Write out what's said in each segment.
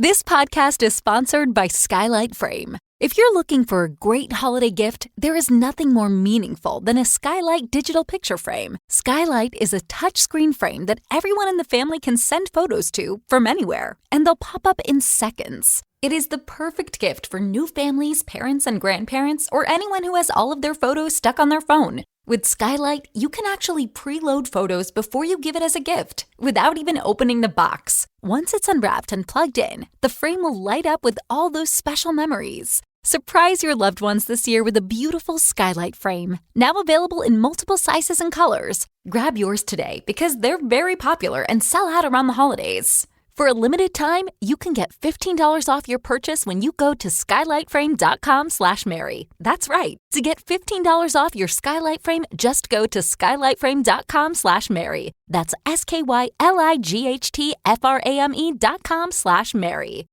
This podcast is sponsored by Skylight Frame. If you're looking for a great holiday gift, there is nothing more meaningful than a Skylight digital picture frame. Skylight is a touchscreen frame that everyone in the family can send photos to from anywhere, and they'll pop up in seconds. It is the perfect gift for new families, parents, and grandparents, or anyone who has all of their photos stuck on their phone. With Skylight, you can actually preload photos before you give it as a gift, without even opening the box. Once it's unwrapped and plugged in, the frame will light up with all those special memories. Surprise your loved ones this year with a beautiful Skylight frame, now available in multiple sizes and colors. Grab yours today because they're very popular and sell out around the holidays. For a limited time, you can get $15 off your purchase when you go to skylightframe.com/Mary. That's right. To get $15 off your Skylight frame, just go to skylightframe.com/Mary. That's SKYLIGHTFRAME.com/Mary.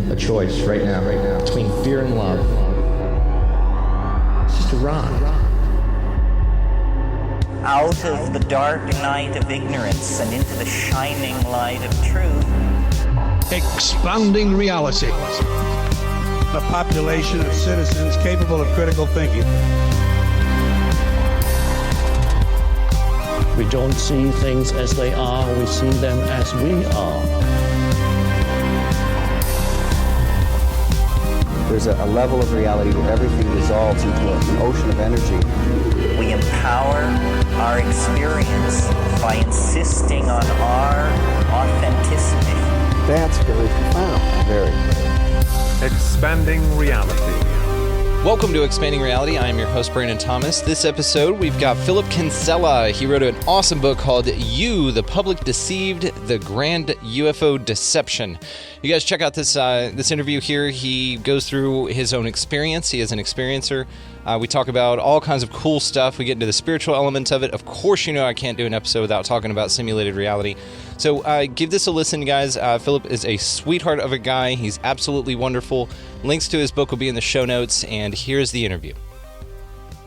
A choice right now, between fear and love. It's just a rock. Out of the dark night of ignorance and into the shining light of truth. Expanding reality. A population of citizens capable of critical thinking. We don't see things as they are, we see them as we are. There's a level of reality where everything dissolves into an ocean of energy. We empower our experience by insisting on our authenticity. That's very profound. Very. Expanding reality. Welcome to Expanding Reality. I am your host, Brandon Thomas. This episode, we've got Philip Kinsella. He wrote an awesome book called You, the Public Deceived, the Grand UFO Deception. You guys check out this interview here. He goes through his own experience. He is an experiencer. We talk about all kinds of cool stuff. We get into the spiritual elements of it. Of course, you know I can't do an episode without talking about simulated reality. So give this a listen, guys. Philip is a sweetheart of a guy. He's absolutely wonderful. Links to his book will be in the show notes, and here's the interview.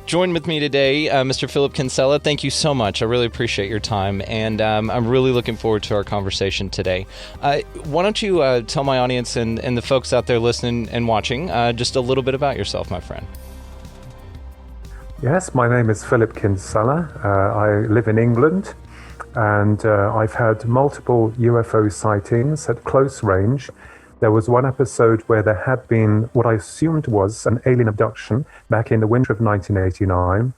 Join with me today, Mr. Philip Kinsella. Thank you so much. I really appreciate your time, and I'm really looking forward to our conversation today. Why don't you tell my audience and the folks out there listening and watching just a little bit about yourself, my friend? Yes, my name is Philip Kinsella. I live in England, and I've had multiple UFO sightings at close range. There was one episode where there had been what I assumed was an alien abduction back in the winter of 1989,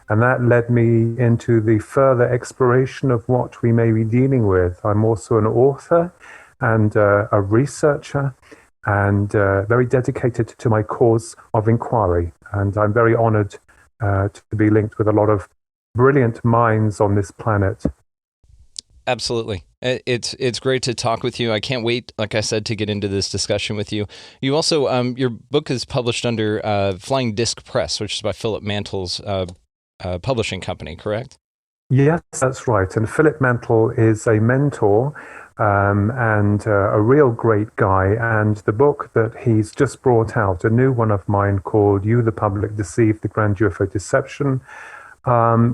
and that led me into the further exploration of what we may be dealing with. I'm also an author and a researcher, and very dedicated to my cause of inquiry, and I'm very honored to be linked with a lot of brilliant minds on this planet. Absolutely. It's great to talk with you. I can't wait, like I said, to get into this discussion with you. You also, your book is published under Flying Disc Press, which is by Philip Mantle's publishing company, correct? Yes, that's right. And Philip Mantle is a mentor and a real great guy. And the book that he's just brought out, a new one of mine called You, the Public Deceived, the Grand UFO Deception,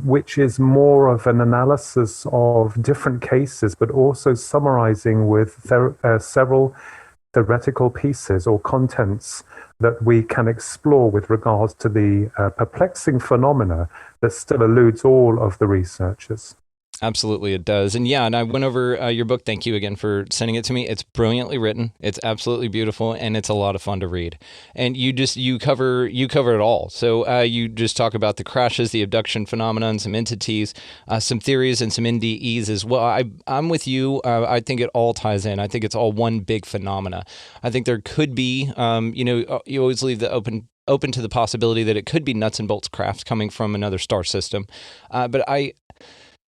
which is more of an analysis of different cases, but also summarizing with several theoretical pieces or contents that we can explore with regards to the perplexing phenomena that still eludes all of the researchers. Absolutely, it does. And yeah, and I went over your book. Thank you again for sending it to me. It's brilliantly written. It's absolutely beautiful, and it's a lot of fun to read. And you cover it all. So you just talk about the crashes, the abduction phenomenon, some entities, some theories, and some NDEs as well. I'm with you. I think it all ties in. I think it's all one big phenomena. I think there could be, you always leave the open to the possibility that it could be nuts and bolts craft coming from another star system. But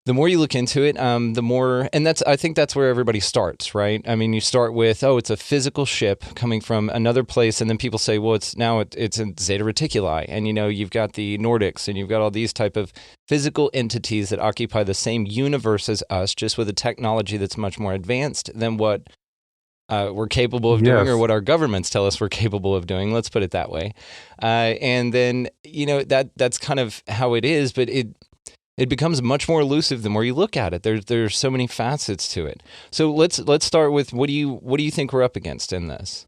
the more you look into it, the more, and I think that's where everybody starts, right? I mean, you start with, it's a physical ship coming from another place, and then people say, well, it's in Zeta Reticuli, and you've got the Nordics, and you've got all these type of physical entities that occupy the same universe as us, just with a technology that's much more advanced than what we're capable of doing, or what our governments tell us we're capable of doing. Let's put it that way. And then, that's kind of how it is, but It becomes much more elusive the more you look at it. There's so many facets to it. So let's start with what do you think we're up against in this?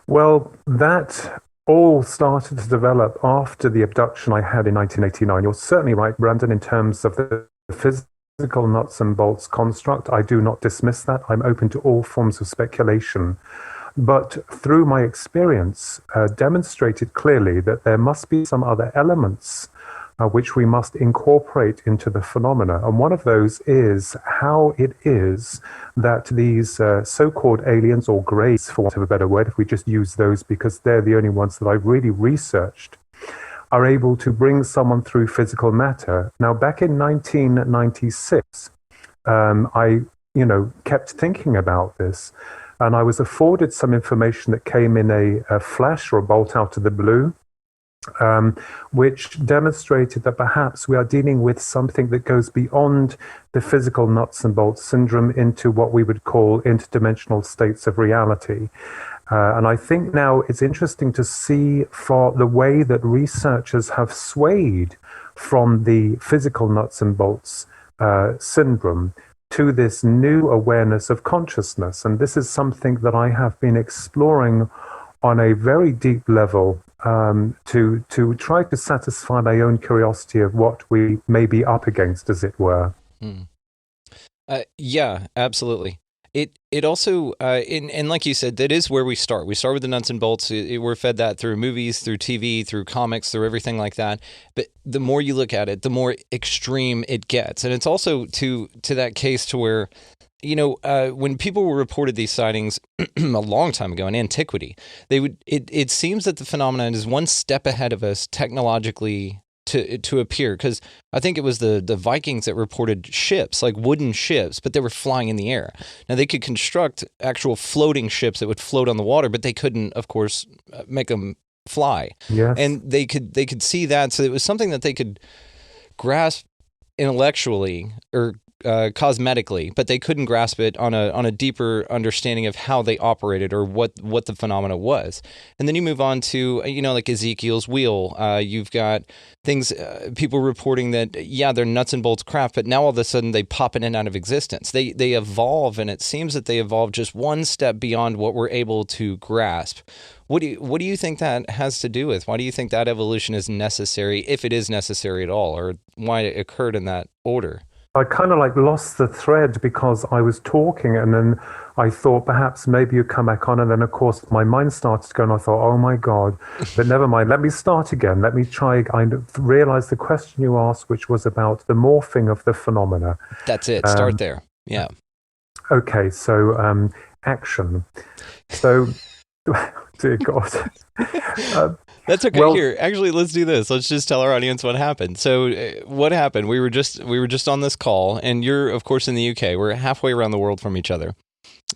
Well, that all started to develop after the abduction I had in 1989. You're certainly right, Brandon, in terms of the physical nuts and bolts construct. I do not dismiss that. I'm open to all forms of speculation. But through my experience, demonstrated clearly that there must be some other elements which we must incorporate into the phenomena. And one of those is how it is that these so-called aliens, or greys, for want of a better word, if we just use those because they're the only ones that I've really researched, are able to bring someone through physical matter. Now, back in 1996, I kept thinking about this, and I was afforded some information that came in a flash or a bolt out of the blue, which demonstrated that perhaps we are dealing with something that goes beyond the physical nuts and bolts syndrome into what we would call interdimensional states of reality. And I think now it's interesting to see for the way that researchers have swayed from the physical nuts and bolts syndrome to this new awareness of consciousness. And this is something that I have been exploring on a very deep level to try to satisfy my own curiosity of what we may be up against, as it were. Yeah, absolutely. It also, and like you said, that is where we start. We start with the nuts and bolts. We're fed that through movies, through TV, through comics, through everything like that. But the more you look at it, the more extreme it gets. And it's also to that case to where, when people were reported these sightings a long time ago in antiquity, it seems that the phenomenon is one step ahead of us technologically to appear, because I think it was the Vikings that reported ships, like wooden ships, but they were flying in the air. Now, they could construct actual floating ships that would float on the water, but they couldn't, of course, make them fly. Yes. And they could see that, so it was something that they could grasp intellectually or cosmetically, but they couldn't grasp it on a deeper understanding of how they operated or what the phenomena was. And then you move on to, like Ezekiel's wheel. You've got things, people reporting that, they're nuts and bolts craft, but now all of a sudden they pop in and out of existence. They evolve, and it seems that they evolve just one step beyond what we're able to grasp. What do you think that has to do with? Why do you think that evolution is necessary, if it is necessary at all, or why it occurred in that order? I kind of lost the thread because I was talking, and then I thought perhaps maybe you'd come back on, and then of course my mind started to go, and I thought, oh my God, but never mind, let me start again. Let me try. I realized the question you asked, which was about the morphing of the phenomena. That's it. Start there. Yeah. Okay, so action. So, dear God. That's okay. Well, here, actually, let's do this. Let's just tell our audience what happened. So, what happened? We were just on this call, and you're, of course, in the UK. We're halfway around the world from each other,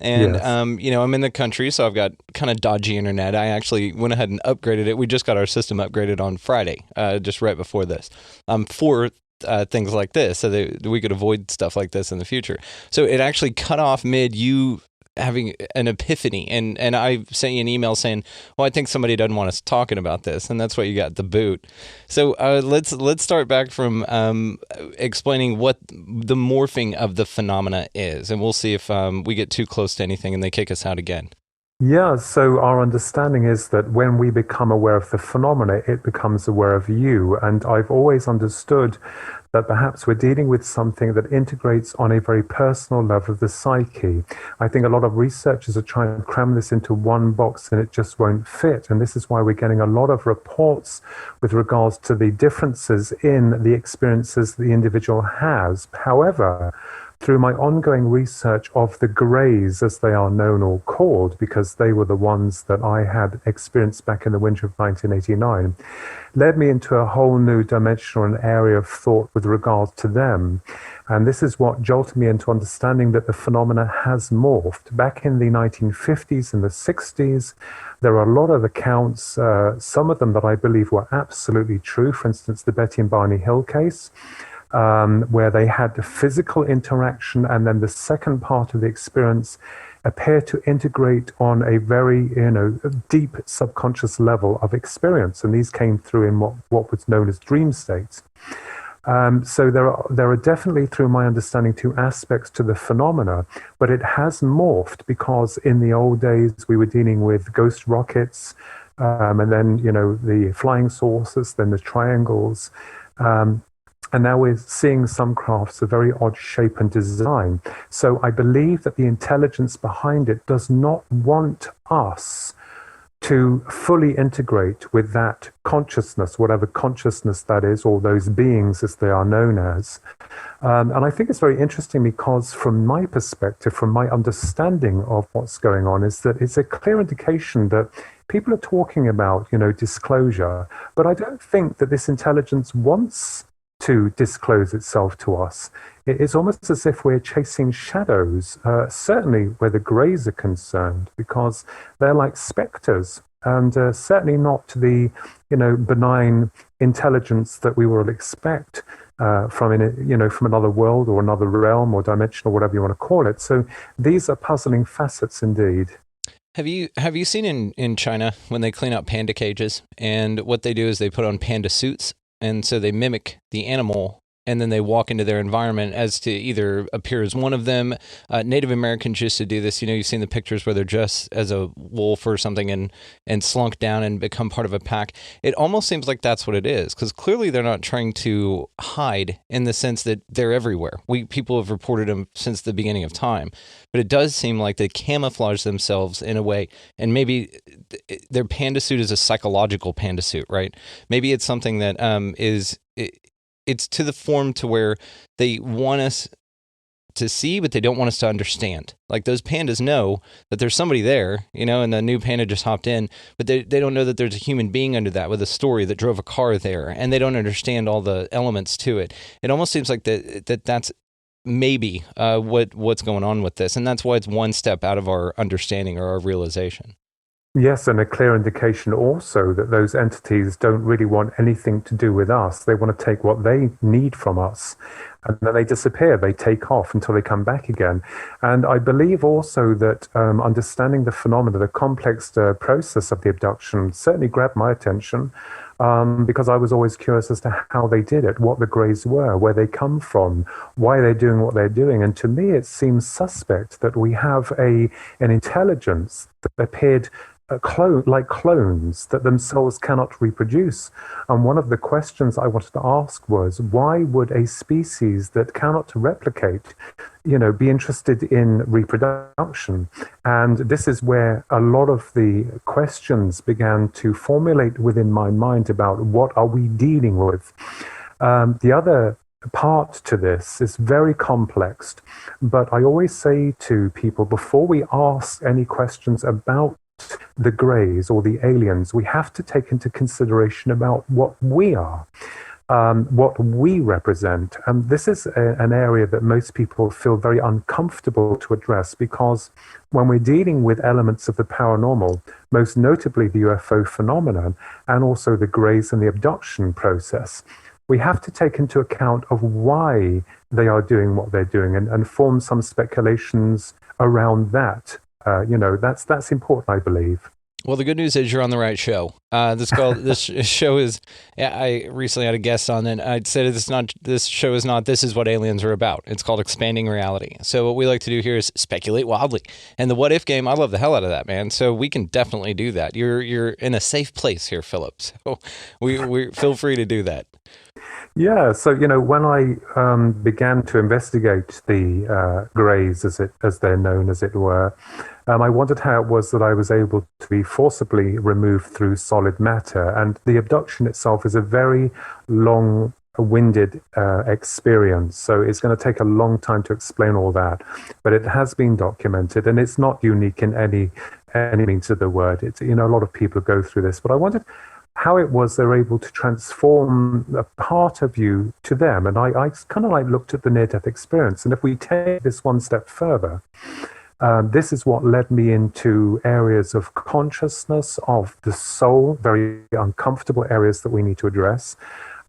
and yes. I'm in the country, so I've got kind of dodgy internet. I actually went ahead and upgraded it. We just got our system upgraded on Friday, just right before this, for things like this, so that we could avoid stuff like this in the future. So it actually cut off mid you having an epiphany, and I sent you an email saying, well, I think somebody doesn't want us talking about this, and that's what you got, the boot. So let's start back from explaining what the morphing of the phenomena is, and we'll see if we get too close to anything and they kick us out again. Yeah, so our understanding is that when we become aware of the phenomena, it becomes aware of you. And I've always understood that perhaps we're dealing with something that integrates on a very personal level of the psyche. I think a lot of researchers are trying to cram this into one box, and it just won't fit. And this is why we're getting a lot of reports with regards to the differences in the experiences the individual has. However, through my ongoing research of the greys, as they are known or called, because they were the ones that I had experienced back in the winter of 1989, led me into a whole new dimension or an area of thought with regard to them. And this is what jolted me into understanding that the phenomena has morphed. Back in the 1950s and the 60s, there are a lot of accounts, some of them that I believe were absolutely true. For instance, the Betty and Barney Hill case, where they had the physical interaction, and then the second part of the experience appeared to integrate on a very, deep subconscious level of experience. And these came through in what was known as dream states. So there are definitely, through my understanding, two aspects to the phenomena, but it has morphed because in the old days we were dealing with ghost rockets, and then the flying saucers, then the triangles, and now we're seeing some crafts of very odd shape and design. So I believe that the intelligence behind it does not want us to fully integrate with that consciousness, whatever consciousness that is, or those beings as they are known as. And I think it's very interesting because from my perspective, from my understanding of what's going on, is that it's a clear indication that people are talking about, disclosure, but I don't think that this intelligence wants to disclose itself to us. It's almost as if we're chasing shadows, certainly where the greys are concerned, because they're like specters, and certainly not the benign intelligence that we will expect from another world or another realm or dimension or whatever you want to call it. So these are puzzling facets indeed. Have you seen in China when they clean out panda cages, and what they do is they put on panda suits, and so they mimic the animal, and then they walk into their environment as to either appear as one of them. Native Americans used to do this. You've seen the pictures where they're dressed as a wolf or something and slunk down and become part of a pack. It almost seems like that's what it is, because clearly they're not trying to hide in the sense that they're everywhere. People have reported them since the beginning of time. But it does seem like they camouflage themselves in a way, and maybe their panda suit is a psychological panda suit, right? Maybe it's something that it's to the form to where they want us to see, but they don't want us to understand. Like those pandas know that there's somebody there, and the new panda just hopped in, but they don't know that there's a human being under that with a story that drove a car there, and they don't understand all the elements to it. It almost seems like that's maybe what's going on with this, and that's why it's one step out of our understanding or our realization. Yes, and a clear indication also that those entities don't really want anything to do with us. They want to take what they need from us, and then they disappear. They take off until they come back again. And I believe also that understanding the phenomena, the complex process of the abduction certainly grabbed my attention, because I was always curious as to how they did it, what the greys were, where they come from, why they're doing what they're doing. And to me, it seems suspect that we have an intelligence that appeared like clones that themselves cannot reproduce. And one of the questions I wanted to ask was, why would a species that cannot replicate, be interested in reproduction? And this is where a lot of the questions began to formulate within my mind about what are we dealing with. The other part to this is very complex, but I always say to people, before we ask any questions about the greys or the aliens, we have to take into consideration about what we are, what we represent. And this is an area that most people feel very uncomfortable to address, because when we're dealing with elements of the paranormal, most notably the UFO phenomenon, and also the greys and the abduction process, we have to take into account of why they are doing what they're doing and form some speculations around that. That's important, I believe. Well, the good news is you're on the right show. This show is, I recently had a guest on, and I'd said this show is not This Is What Aliens Are About. It's called Expanding Reality. So what we like to do here is speculate wildly. And the what if game, I love the hell out of that, man. So we can definitely do that. You're in a safe place here, Philip. So we feel free to do that. Yeah, so when I began to investigate the greys, as they're known, as it were, I wondered how it was that I was able to be forcibly removed through solid matter. And the abduction itself is a very long-winded experience, so it's going to take a long time to explain all that. But it has been documented, and it's not unique in any means of the word. It's a lot of people go through this, but I wondered how it was they're able to transform a part of you to them. And I kind of looked at the near-death experience. And if we take this one step further, this is what led me into areas of consciousness, of the soul, very uncomfortable areas that we need to address,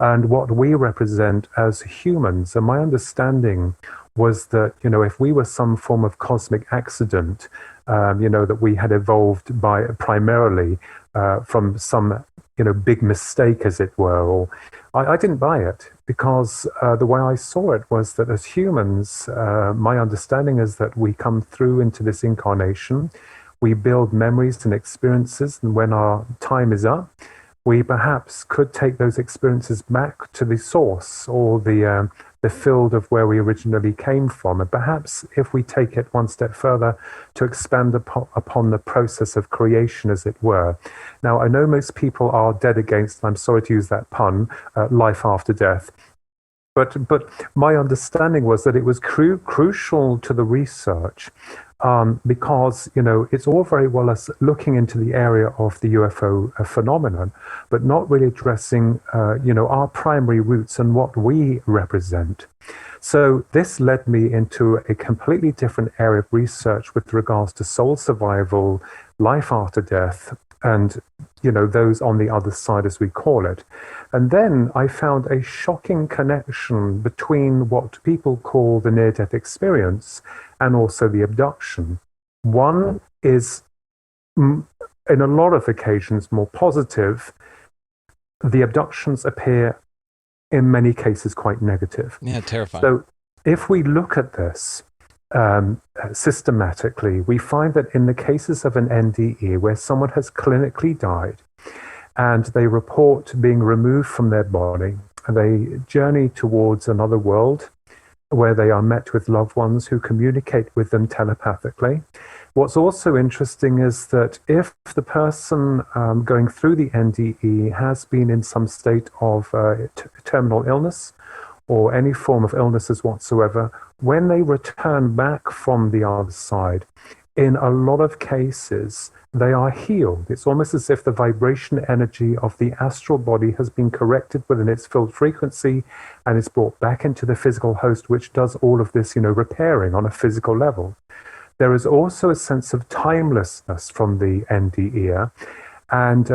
and what we represent as humans. And my understanding was that, if we were some form of cosmic accident, that we had evolved by primarily from some big mistake, as it were, or I didn't buy it. because the way I saw it was that as humans, my understanding is that we come through into this incarnation, we build memories and experiences, and when our time is up, we perhaps could take those experiences back to the source or the field of where we originally came from. And perhaps if we take it one step further, to expand upon the process of creation, as it were. Now, I know most people are dead against, and I'm sorry to use that pun, life after death. But my understanding was that it was crucial to the research, because, you know, it's all very well as looking into the area of the UFO phenomenon, but not really addressing, you know, our primary roots and what we represent. So this led me into a completely different area of research with regards to soul survival, life after death, and, you know, those on the other side, as we call it. And then I found a shocking connection between what people call the near-death experience and also the abduction. One is, in a lot of occasions, more positive. The abductions appear, in many cases, quite negative. Yeah, terrifying. So if we look at this systematically, we find that in the cases of an NDE where someone has clinically died and they report being removed from their body, and they journey towards another world where they are met with loved ones who communicate with them telepathically. What's also interesting is that if the person going through the NDE has been in some state of terminal illness or any form of illnesses whatsoever, when they return back from the other side, in a lot of cases, they are healed. It's almost as if the vibration energy of the astral body has been corrected within its field frequency and is brought back into the physical host, which does all of this, you know, repairing on a physical level. There is also a sense of timelessness from the NDE, and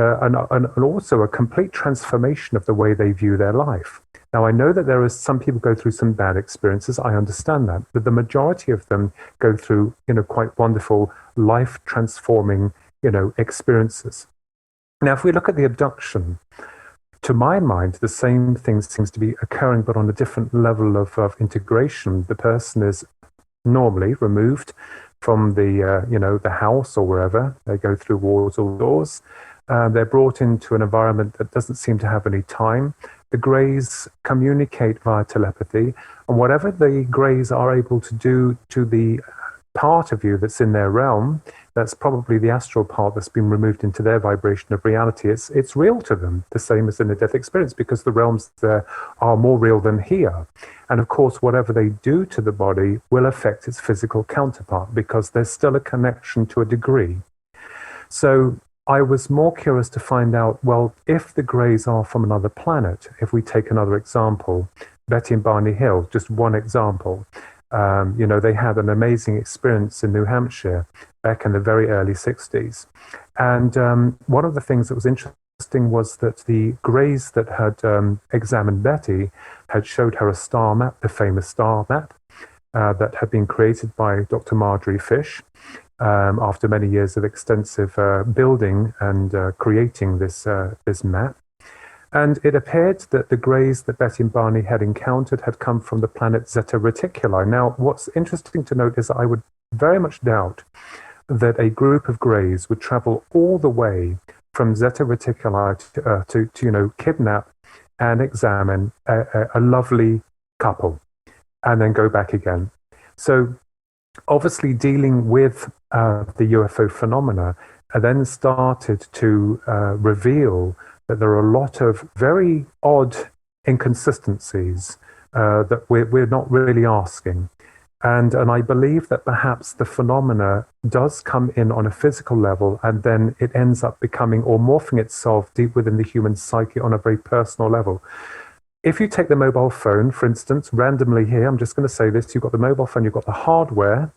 also a complete transformation of the way they view their life. Now, I know that there is some people go through some bad experiences. I understand that, but the majority of them go through, you know, quite wonderful, life-transforming, you know, experiences. Now, if we look at the abduction, to my mind, the same thing seems to be occurring, but on a different level of integration. The person is normally removed from the, you know, the house or wherever. They go through walls or doors. They're brought into an environment that doesn't seem to have any time. The Greys communicate via telepathy, and whatever the Greys are able to do to the part of you that's in their realm, that's probably the astral part that's been removed into their vibration of reality. It's real to them, the same as in the death experience, because the realms there are more real than here. And of course, whatever they do to the body will affect its physical counterpart, because there's still a connection to a degree. So I was more curious to find out, well, if the Greys are from another planet, if we take another example, Betty and Barney Hill, just one example, you know, they had an amazing experience in New Hampshire back in the very early 60s. And one of the things that was interesting was that the Greys that had examined Betty had showed her a star map, the famous star map, that had been created by Dr. Marjorie Fish. After many years of extensive building and creating this map. And it appeared that the Greys that Betty and Barney had encountered had come from the planet Zeta Reticuli. Now, what's interesting to note is that I would very much doubt that a group of Greys would travel all the way from Zeta Reticuli to you know, kidnap and examine a lovely couple and then go back again. So obviously dealing with the UFO phenomena then started to reveal that there are a lot of very odd inconsistencies that we're not really asking. And I believe that perhaps the phenomena does come in on a physical level, and then it ends up becoming or morphing itself deep within the human psyche on a very personal level. If you take the mobile phone, for instance, randomly here, I'm just going to say this, you've got the mobile phone, you've got the hardware.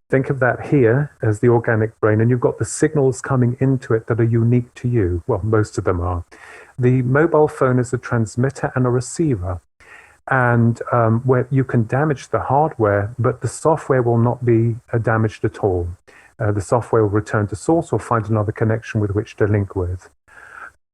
Think of that here as the organic brain, and you've got the signals coming into it that are unique to you. Well, most of them are. The mobile phone is a transmitter and a receiver, and where you can damage the hardware, but the software will not be damaged at all. The software will return to source or find another connection with which to link with.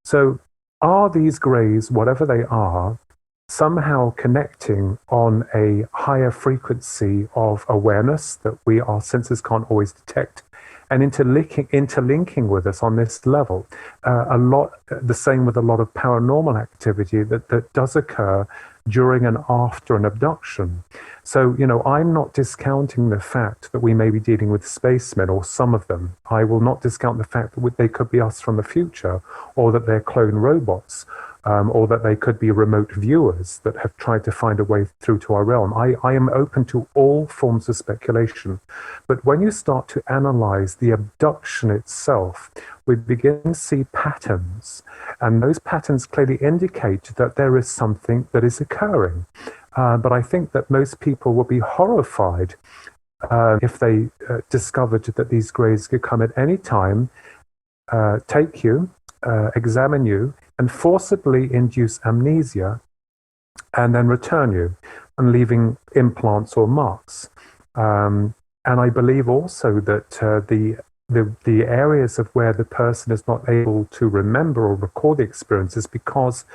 So are these Greys, whatever they are, somehow connecting on a higher frequency of awareness that our senses can't always detect, and interlinking with us on this level. The same with a lot of paranormal activity that does occur during and after an abduction. So, I'm not discounting the fact that we may be dealing with spacemen, or some of them. I will not discount the fact that they could be us from the future, or that they're clone robots, or that they could be remote viewers that have tried to find a way through to our realm. I am open to all forms of speculation. But when you start to analyze the abduction itself, we begin to see patterns. And those patterns clearly indicate that there is something that is occurring. But I think that most people will be horrified if they discovered that these greys could come at any time, take you, examine you, and forcibly induce amnesia, and then return you, and leaving implants or marks. And I believe also that the areas of where the person is not able to remember or record the experience is because,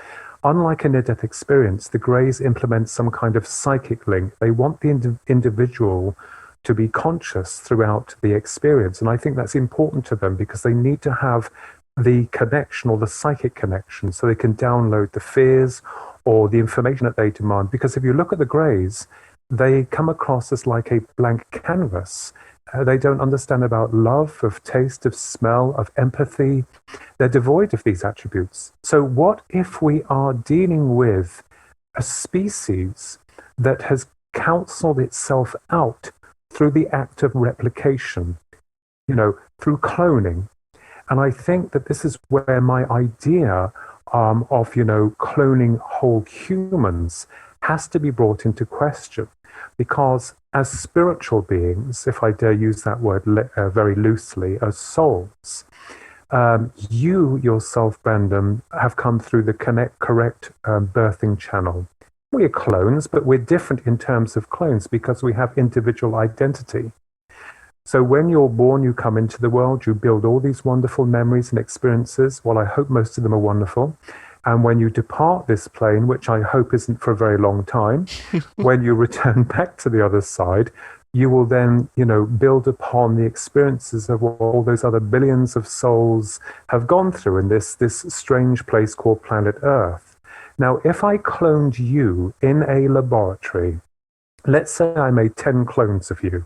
unlike a near-death experience, the greys implement some kind of psychic link. They want the individual to be conscious throughout the experience. And I think that's important to them because they need to have the connection, or the psychic connection, so they can download the fears or the information that they demand. Because if you look at the greys, they come across as like a blank canvas. They don't understand about love, of taste, of smell, of empathy. They're devoid of these attributes. So what if we are dealing with a species that has counseled itself out through the act of replication, through cloning? And I think that this is where my idea of, cloning whole humans has to be brought into question. Because as spiritual beings, if I dare use that word very loosely, as souls, you yourself, Brandon, have come through the correct birthing channel. We're clones, but we're different in terms of clones because we have individual identity. So when you're born, you come into the world, you build all these wonderful memories and experiences. Well, I hope most of them are wonderful. And when you depart this plane, which I hope isn't for a very long time, when you return back to the other side, you will then, build upon the experiences of what all those other billions of souls have gone through in this strange place called planet Earth. Now, if I cloned you in a laboratory, let's say I made 10 clones of you,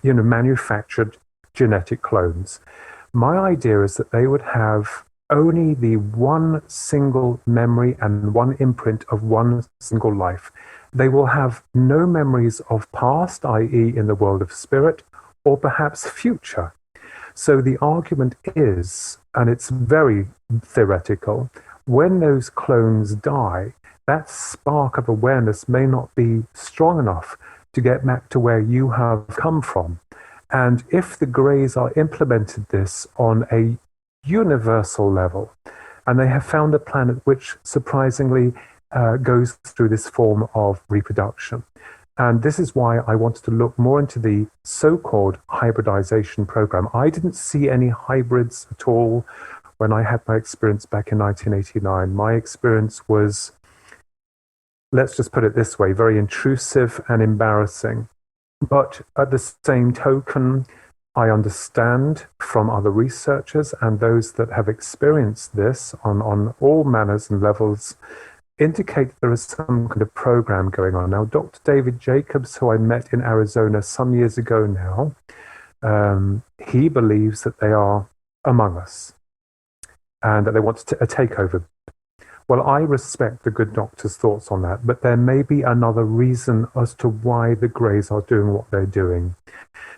manufactured genetic clones. My idea is that they would have only the one single memory and one imprint of one single life. They will have no memories of past, i.e. in the world of spirit, or perhaps future. So the argument is, and it's very theoretical, when those clones die, that spark of awareness may not be strong enough to get back to where you have come from. And if the greys are implemented this on a universal level, and they have found a planet which surprisingly goes through this form of reproduction. And this is why I wanted to look more into the so-called hybridization program. I didn't see any hybrids at all when I had my experience back in 1989. My experience was, let's just put it this way, very intrusive and embarrassing. But at the same token, I understand from other researchers and those that have experienced this on all manners and levels, indicate there is some kind of program going on. Now, Dr. David Jacobs, who I met in Arizona some years ago now, he believes that they are among us and that they want a takeover. Well, I respect the good doctor's thoughts on that, but there may be another reason as to why the greys are doing what they're doing.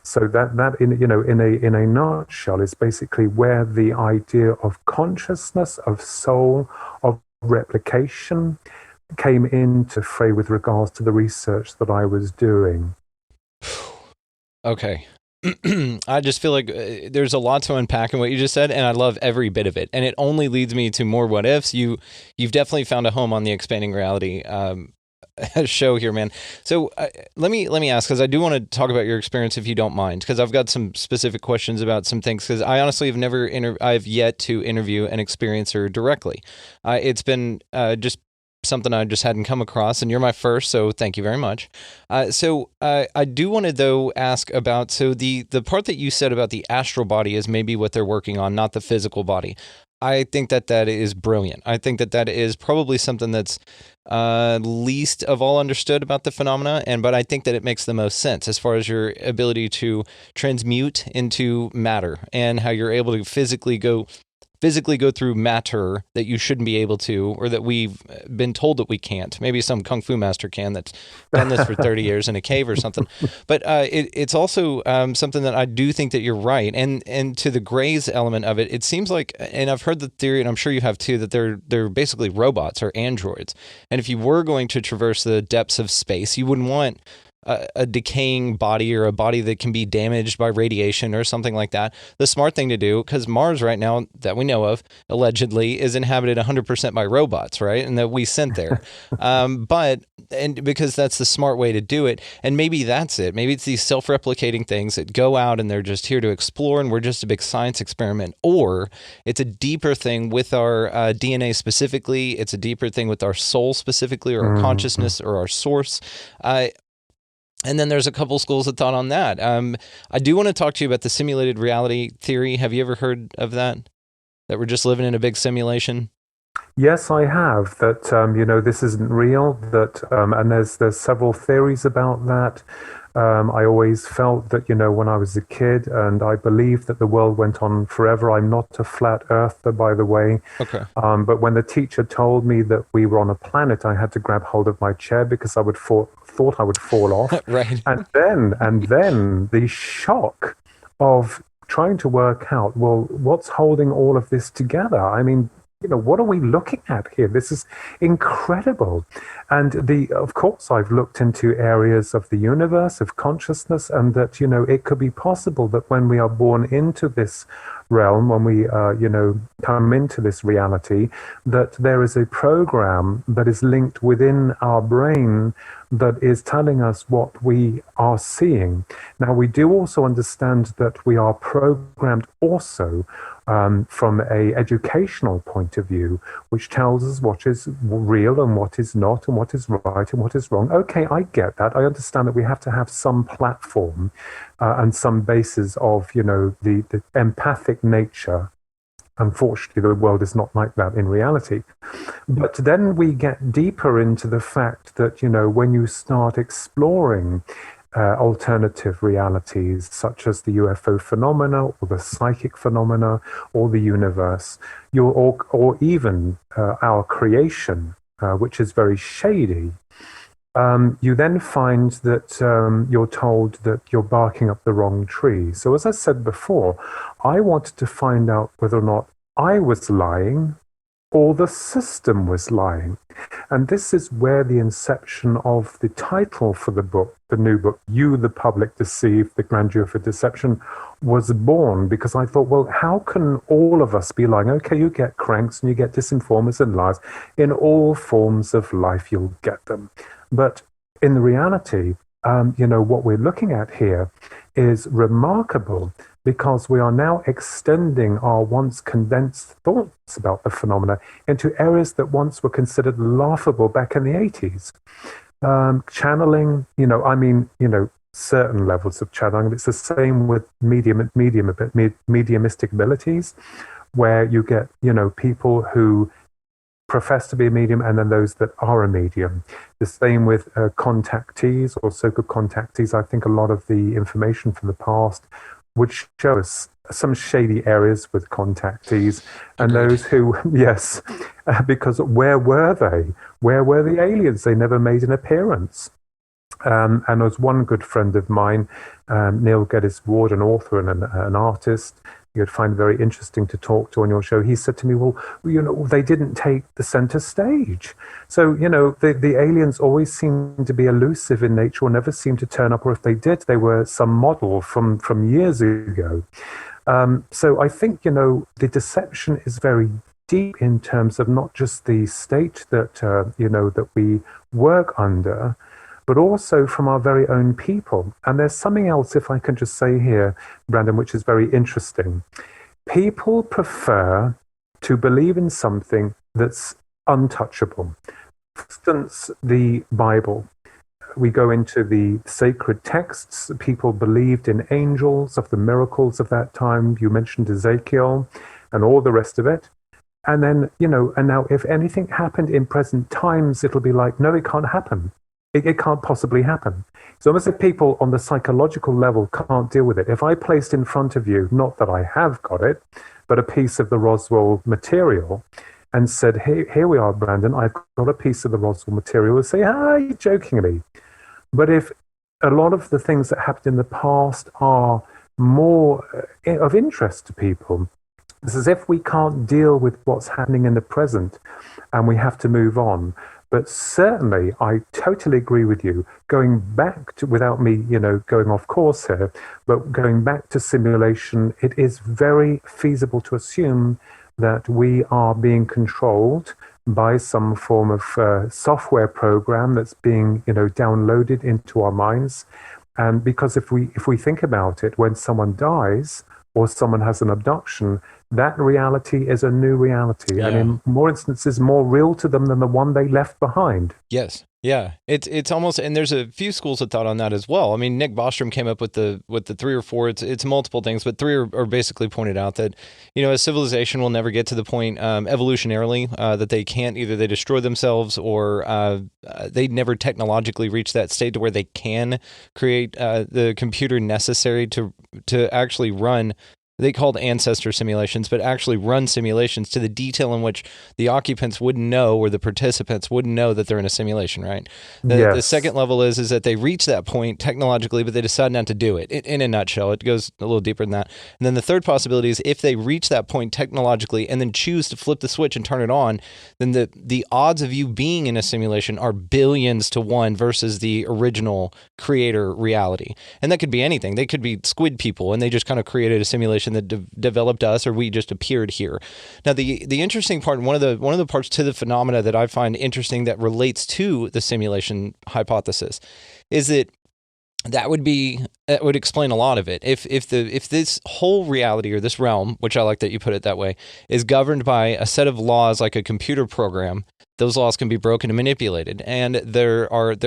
So that in a nutshell is basically where the idea of consciousness, of soul, of replication came into fray with regards to the research that I was doing. Okay. I just feel like there's a lot to unpack in what you just said, and I love every bit of it. And it only leads me to more what ifs. You've definitely found a home on the Expanding Reality show here, man. So let me ask, because I do want to talk about your experience, if you don't mind, because I've got some specific questions about some things. Because I honestly have I've yet to interview an experiencer directly. It's been just something I just hadn't come across, and you're my first, so thank you very much. So I do want to, though, ask about, so the part that you said about the astral body is maybe what they're working on, not the physical body. I think that is brilliant. I think that is probably something that's least of all understood about the phenomena, but I think that it makes the most sense as far as your ability to transmute into matter and how you're able to physically go through matter that you shouldn't be able to, or that we've been told that we can't. Maybe some kung fu master can, that's done this for 30 years in a cave or something. But it's also something that I do think that you're right. And to the grays element of it, it seems like, and I've heard the theory, and I'm sure you have too, that they're basically robots or androids. And if you were going to traverse the depths of space, you wouldn't want a decaying body or a body that can be damaged by radiation or something like that. The smart thing to do, because Mars right now that we know of, allegedly, is inhabited 100% by robots, right? And that we sent there. And because that's the smart way to do it. And maybe that's it. Maybe it's these self-replicating things that go out and they're just here to explore and we're just a big science experiment. Or it's a deeper thing with our DNA specifically. It's a deeper thing with our soul specifically, or our consciousness, or our source. And then there's a couple schools of thought on that. I do want to talk to you about the simulated reality theory. Have you ever heard of that? That we're just living in a big simulation? Yes, I have. That this isn't real. That and there's several theories about that. I always felt that when I was a kid, and I believed that the world went on forever. I'm not a flat earther, by the way. Okay. But when the teacher told me that we were on a planet, I had to grab hold of my chair because I thought I would fall off. Right. And then the shock of trying to work out, well, what's holding all of this together? I mean, what are we looking at here? This is incredible. And of course, I've looked into areas of the universe, of consciousness, and that, it could be possible that when we are born into this realm, when we, come into this reality, that there is a program that is linked within our brain that is telling us what we are seeing. Now, we do also understand that we are programmed also from a educational point of view, which tells us what is real and what is not, and what is right and what is wrong. Okay, I get that. I understand that we have to have some platform and some basis of, the empathic nature. Unfortunately, the world is not like that in reality. But then we get deeper into the fact that, when you start exploring alternative realities, such as the UFO phenomena, or the psychic phenomena, or the universe, or even our creation, which is very shady, you then find that you're told that you're barking up the wrong tree. So as I said before, I wanted to find out whether or not I was lying or the system was lying. And this is where the inception of the title for the book, the new book, You, the Public Deceived, The Grandeur for Deception, was born, because I thought, well, how can all of us be lying? Okay, you get cranks and you get disinformers and liars. In all forms of life, you'll get them. But in the reality, what we're looking at here is remarkable, because we are now extending our once condensed thoughts about the phenomena into areas that once were considered laughable back in the 80s. Channeling, certain levels of channeling. It's the same with mediumistic abilities, where you get, people who profess to be a medium, and then those that are a medium. The same with contactees or so-called contactees. I think a lot of the information from the past would show us some shady areas with contactees, and those who, yes, because where were they? Where were the aliens? They never made an appearance. And there was one good friend of mine, Neil Geddes Ward, an author and an artist, you'd find very interesting to talk to on your show. He said to me, well, they didn't take the center stage. So, the aliens always seem to be elusive in nature, or never seem to turn up, or if they did, they were some model from years ago. So I think, the deception is very deep in terms of not just the state that, that we work under, but also from our very own people. And there's something else, if I can just say here, Brandon, which is very interesting. People prefer to believe in something that's untouchable. For instance, the Bible. We go into the sacred texts. People believed in angels, of the miracles of that time. You mentioned Ezekiel and all the rest of it. And then, and now if anything happened in present times, it'll be like, no, it can't happen. It can't possibly happen. It's almost if people on the psychological level can't deal with it. If I placed in front of you, not that I have got it, but a piece of the Roswell material and said, here we are, Brandon, I've got a piece of the Roswell material, and say, you're joking me. But if a lot of the things that happened in the past are more of interest to people, it's as if we can't deal with what's happening in the present and we have to move on. But certainly, I totally agree with you. Going back to, without me, going off course here, but going back to simulation, it is very feasible to assume that we are being controlled by some form of software program that's being, downloaded into our minds. And because if we think about it, when someone dies or someone has an abduction, that reality is a new reality, and in more instances, more real to them than the one they left behind. Yes. Yeah. It's almost, and there's a few schools of thought on that as well. I mean, Nick Bostrom came up with the 3 or 4, it's multiple things, but 3 are basically pointed out that, a civilization will never get to the point, evolutionarily, that they can't, either they destroy themselves or they never technologically reach that state to where they can create the computer necessary to actually run. They called ancestor simulations, but actually run simulations to the detail in which the occupants wouldn't know, or the participants wouldn't know that they're in a simulation, right? The second level is that they reach that point technologically, but they decide not to do it. In a nutshell, it goes a little deeper than that. And then the third possibility is if they reach that point technologically and then choose to flip the switch and turn it on, then the odds of you being in a simulation are billions to 1 versus the original creator reality. And that could be anything. They could be squid people, and they just kind of created a simulation that developed us, or we just appeared here. Now, the interesting part, one of the parts to the phenomena that I find interesting that relates to the simulation hypothesis, is that would explain a lot of it. If this whole reality, or this realm, which I like that you put it that way, is governed by a set of laws like a computer program, those laws can be broken and manipulated, and there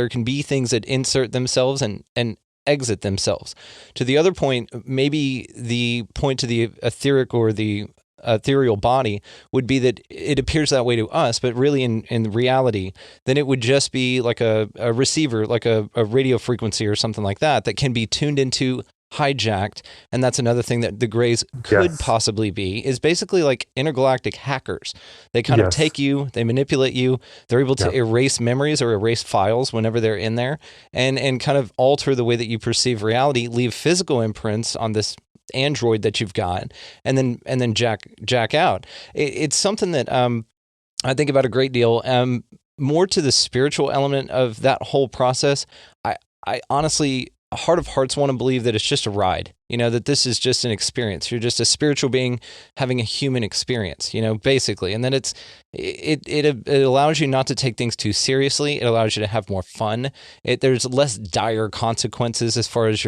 can be things that insert themselves and exit themselves. To the other point, maybe the point to the etheric or the ethereal body would be that it appears that way to us, but really in reality, then it would just be like a receiver, like a radio frequency or something like that can be tuned into, hijacked. And that's another thing that the Greys could possibly be, is basically like intergalactic hackers. They kind of take you, they manipulate you, they're able to erase memories or erase files whenever they're in there, and kind of alter the way that you perceive reality, leave physical imprints on this android that you've got, and then jack out. It's something that I think about a great deal. More to the spiritual element of that whole process, I honestly, heart of hearts, want to believe that it's just a ride, that this is just an experience. You're just a spiritual being having a human experience, basically. And then it allows you not to take things too seriously. It allows you to have more fun. There's less dire consequences as far as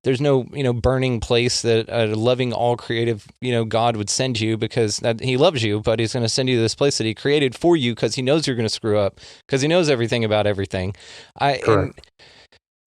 there's no, burning place that a loving, all creative, God would send you, because he loves you, but he's going to send you to this place that he created for you because he knows you're going to screw up, because he knows everything about everything.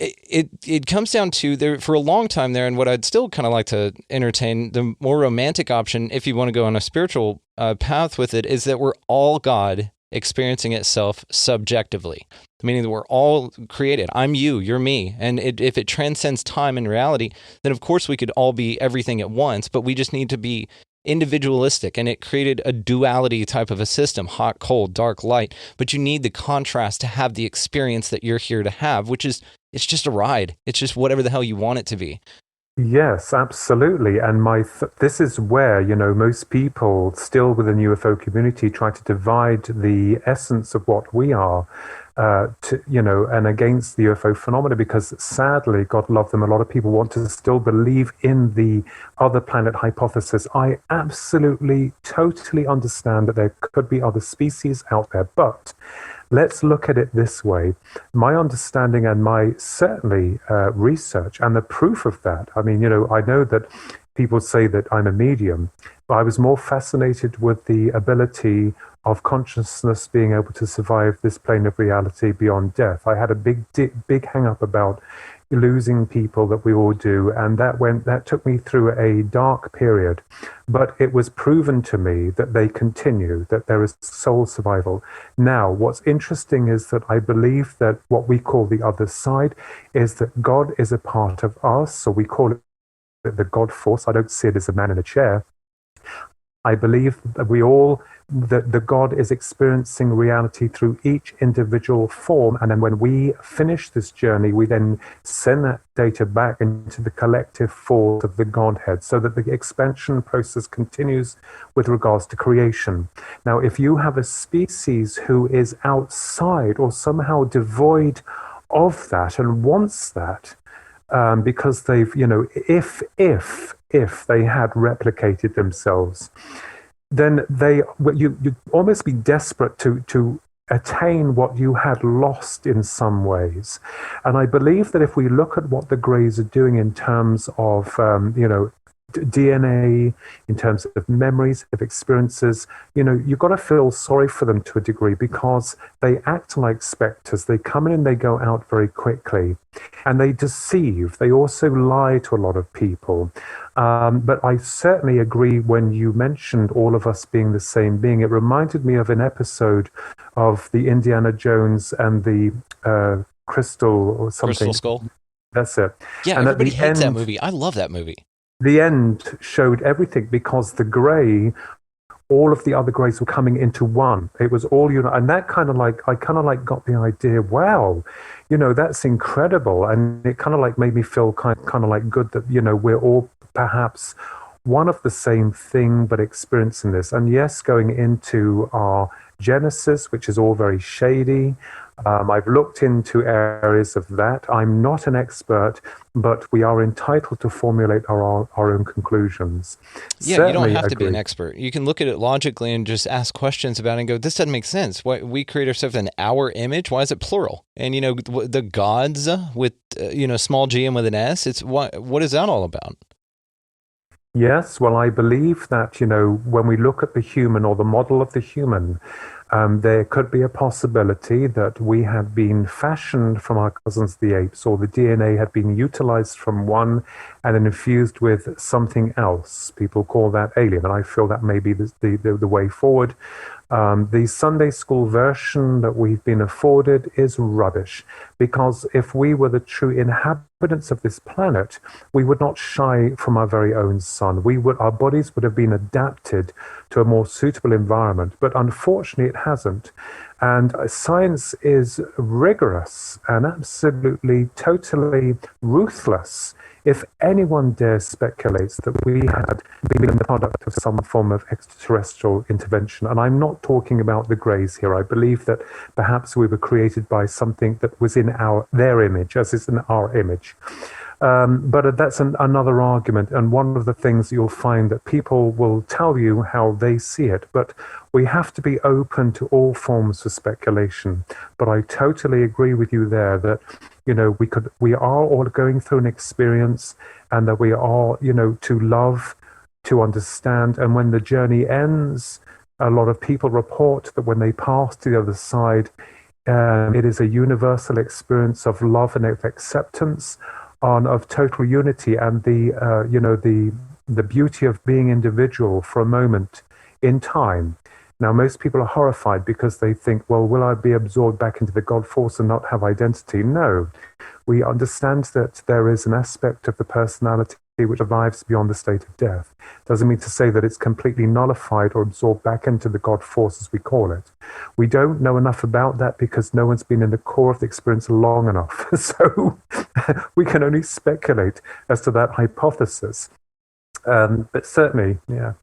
It comes down to, there for a long time there, and what I'd still kind of like to entertain, the more romantic option, if you want to go on a spiritual path with it, is that we're all God experiencing itself subjectively, meaning that we're all created. I'm you, you're me. And if it transcends time and reality, then of course we could all be everything at once, but we just need to be individualistic, and it created a duality type of a system, hot, cold, dark, light. But you need the contrast to have the experience that you're here to have, which is, it's just a ride. It's just whatever the hell you want it to be. Yes, absolutely. And this is where, most people still within the UFO community try to divide the essence of what we are, and against the UFO phenomena, because sadly, God love them, a lot of people want to still believe in the other planet hypothesis. I absolutely, totally understand that there could be other species out there, but let's look at it this way. My understanding and my certainly research and the proof of that, I mean, I know that people say that I'm a medium. But I was more fascinated with the ability of consciousness being able to survive this plane of reality beyond death. I had a big hang up about losing people that we all do, and that took me through a dark period. But it was proven to me that they continue, that there is soul survival. Now, what's interesting is that I believe that what we call the other side is that God is a part of us, so we call it the God force. I don't see it as a man in a chair. I believe that the God is experiencing reality through each individual form. And then when we finish this journey, we then send that data back into the collective force of the Godhead, so that the expansion process continues with regards to creation. Now, if you have a species who is outside or somehow devoid of that and wants that, because they've, if they had replicated themselves, then you'd almost be desperate to attain what you had lost in some ways. And I believe that if we look at what the Greys are doing in terms of, DNA, in terms of memories, of experiences, you've got to feel sorry for them to a degree, because they act like specters. They come in and they go out very quickly, and they deceive. They also lie to a lot of people. But I certainly agree when you mentioned all of us being the same being. It reminded me of an episode of the Indiana Jones and the Crystal or something. Crystal Skull. That's it. Yeah, and everybody hates that movie. I love that movie. The end showed everything, because the Grey, all of the other Greys were coming into one. It was all and that I got the idea. Wow, that's incredible, and it made me feel kind of good that we're all perhaps one of the same thing, but experiencing this. And yes, going into our Genesis, which is all very shady. I've looked into areas of that. I'm not an expert, but we are entitled to formulate our own conclusions. Yeah, certainly, you don't have to be an expert. You can look at it logically and just ask questions about it and go, this doesn't make sense. Why we create ourselves in our image? Why is it plural? And, the gods with, small g and with an S, it's what is that all about? Yes, well, I believe that, when we look at the human or the model of the human, there could be a possibility that we had been fashioned from our cousins the apes, or the DNA had been utilized from one and then infused with something else. People call that alien, and I feel that may be the way forward. The Sunday school version that we've been afforded is rubbish, because if we were the true inhabitants of this planet, we would not shy from our very own sun. Our bodies would have been adapted to a more suitable environment, but unfortunately it hasn't. And science is rigorous and absolutely, totally ruthless. If anyone dares speculate that we had been the product of some form of extraterrestrial intervention, and I'm not talking about the Greys here, I believe that perhaps we were created by something that was in their image, as is in our image. But that's another argument, and one of the things you'll find that people will tell you how they see it, but we have to be open to all forms of speculation. But I totally agree with you there that, we are all going through an experience, and that we are, to love, to understand, and when the journey ends, a lot of people report that when they pass to the other side, it is a universal experience of love and of acceptance, of total unity, and the beauty of being individual for a moment in time. Now, most people are horrified because they think, well, will I be absorbed back into the God force and not have identity? No. We understand that there is an aspect of the personality which survives beyond the state of death. Doesn't mean to say that it's completely nullified or absorbed back into the God force, as we call it. We don't know enough about that because no one's been in the core of the experience long enough. So we can only speculate as to that hypothesis. But certainly, yeah.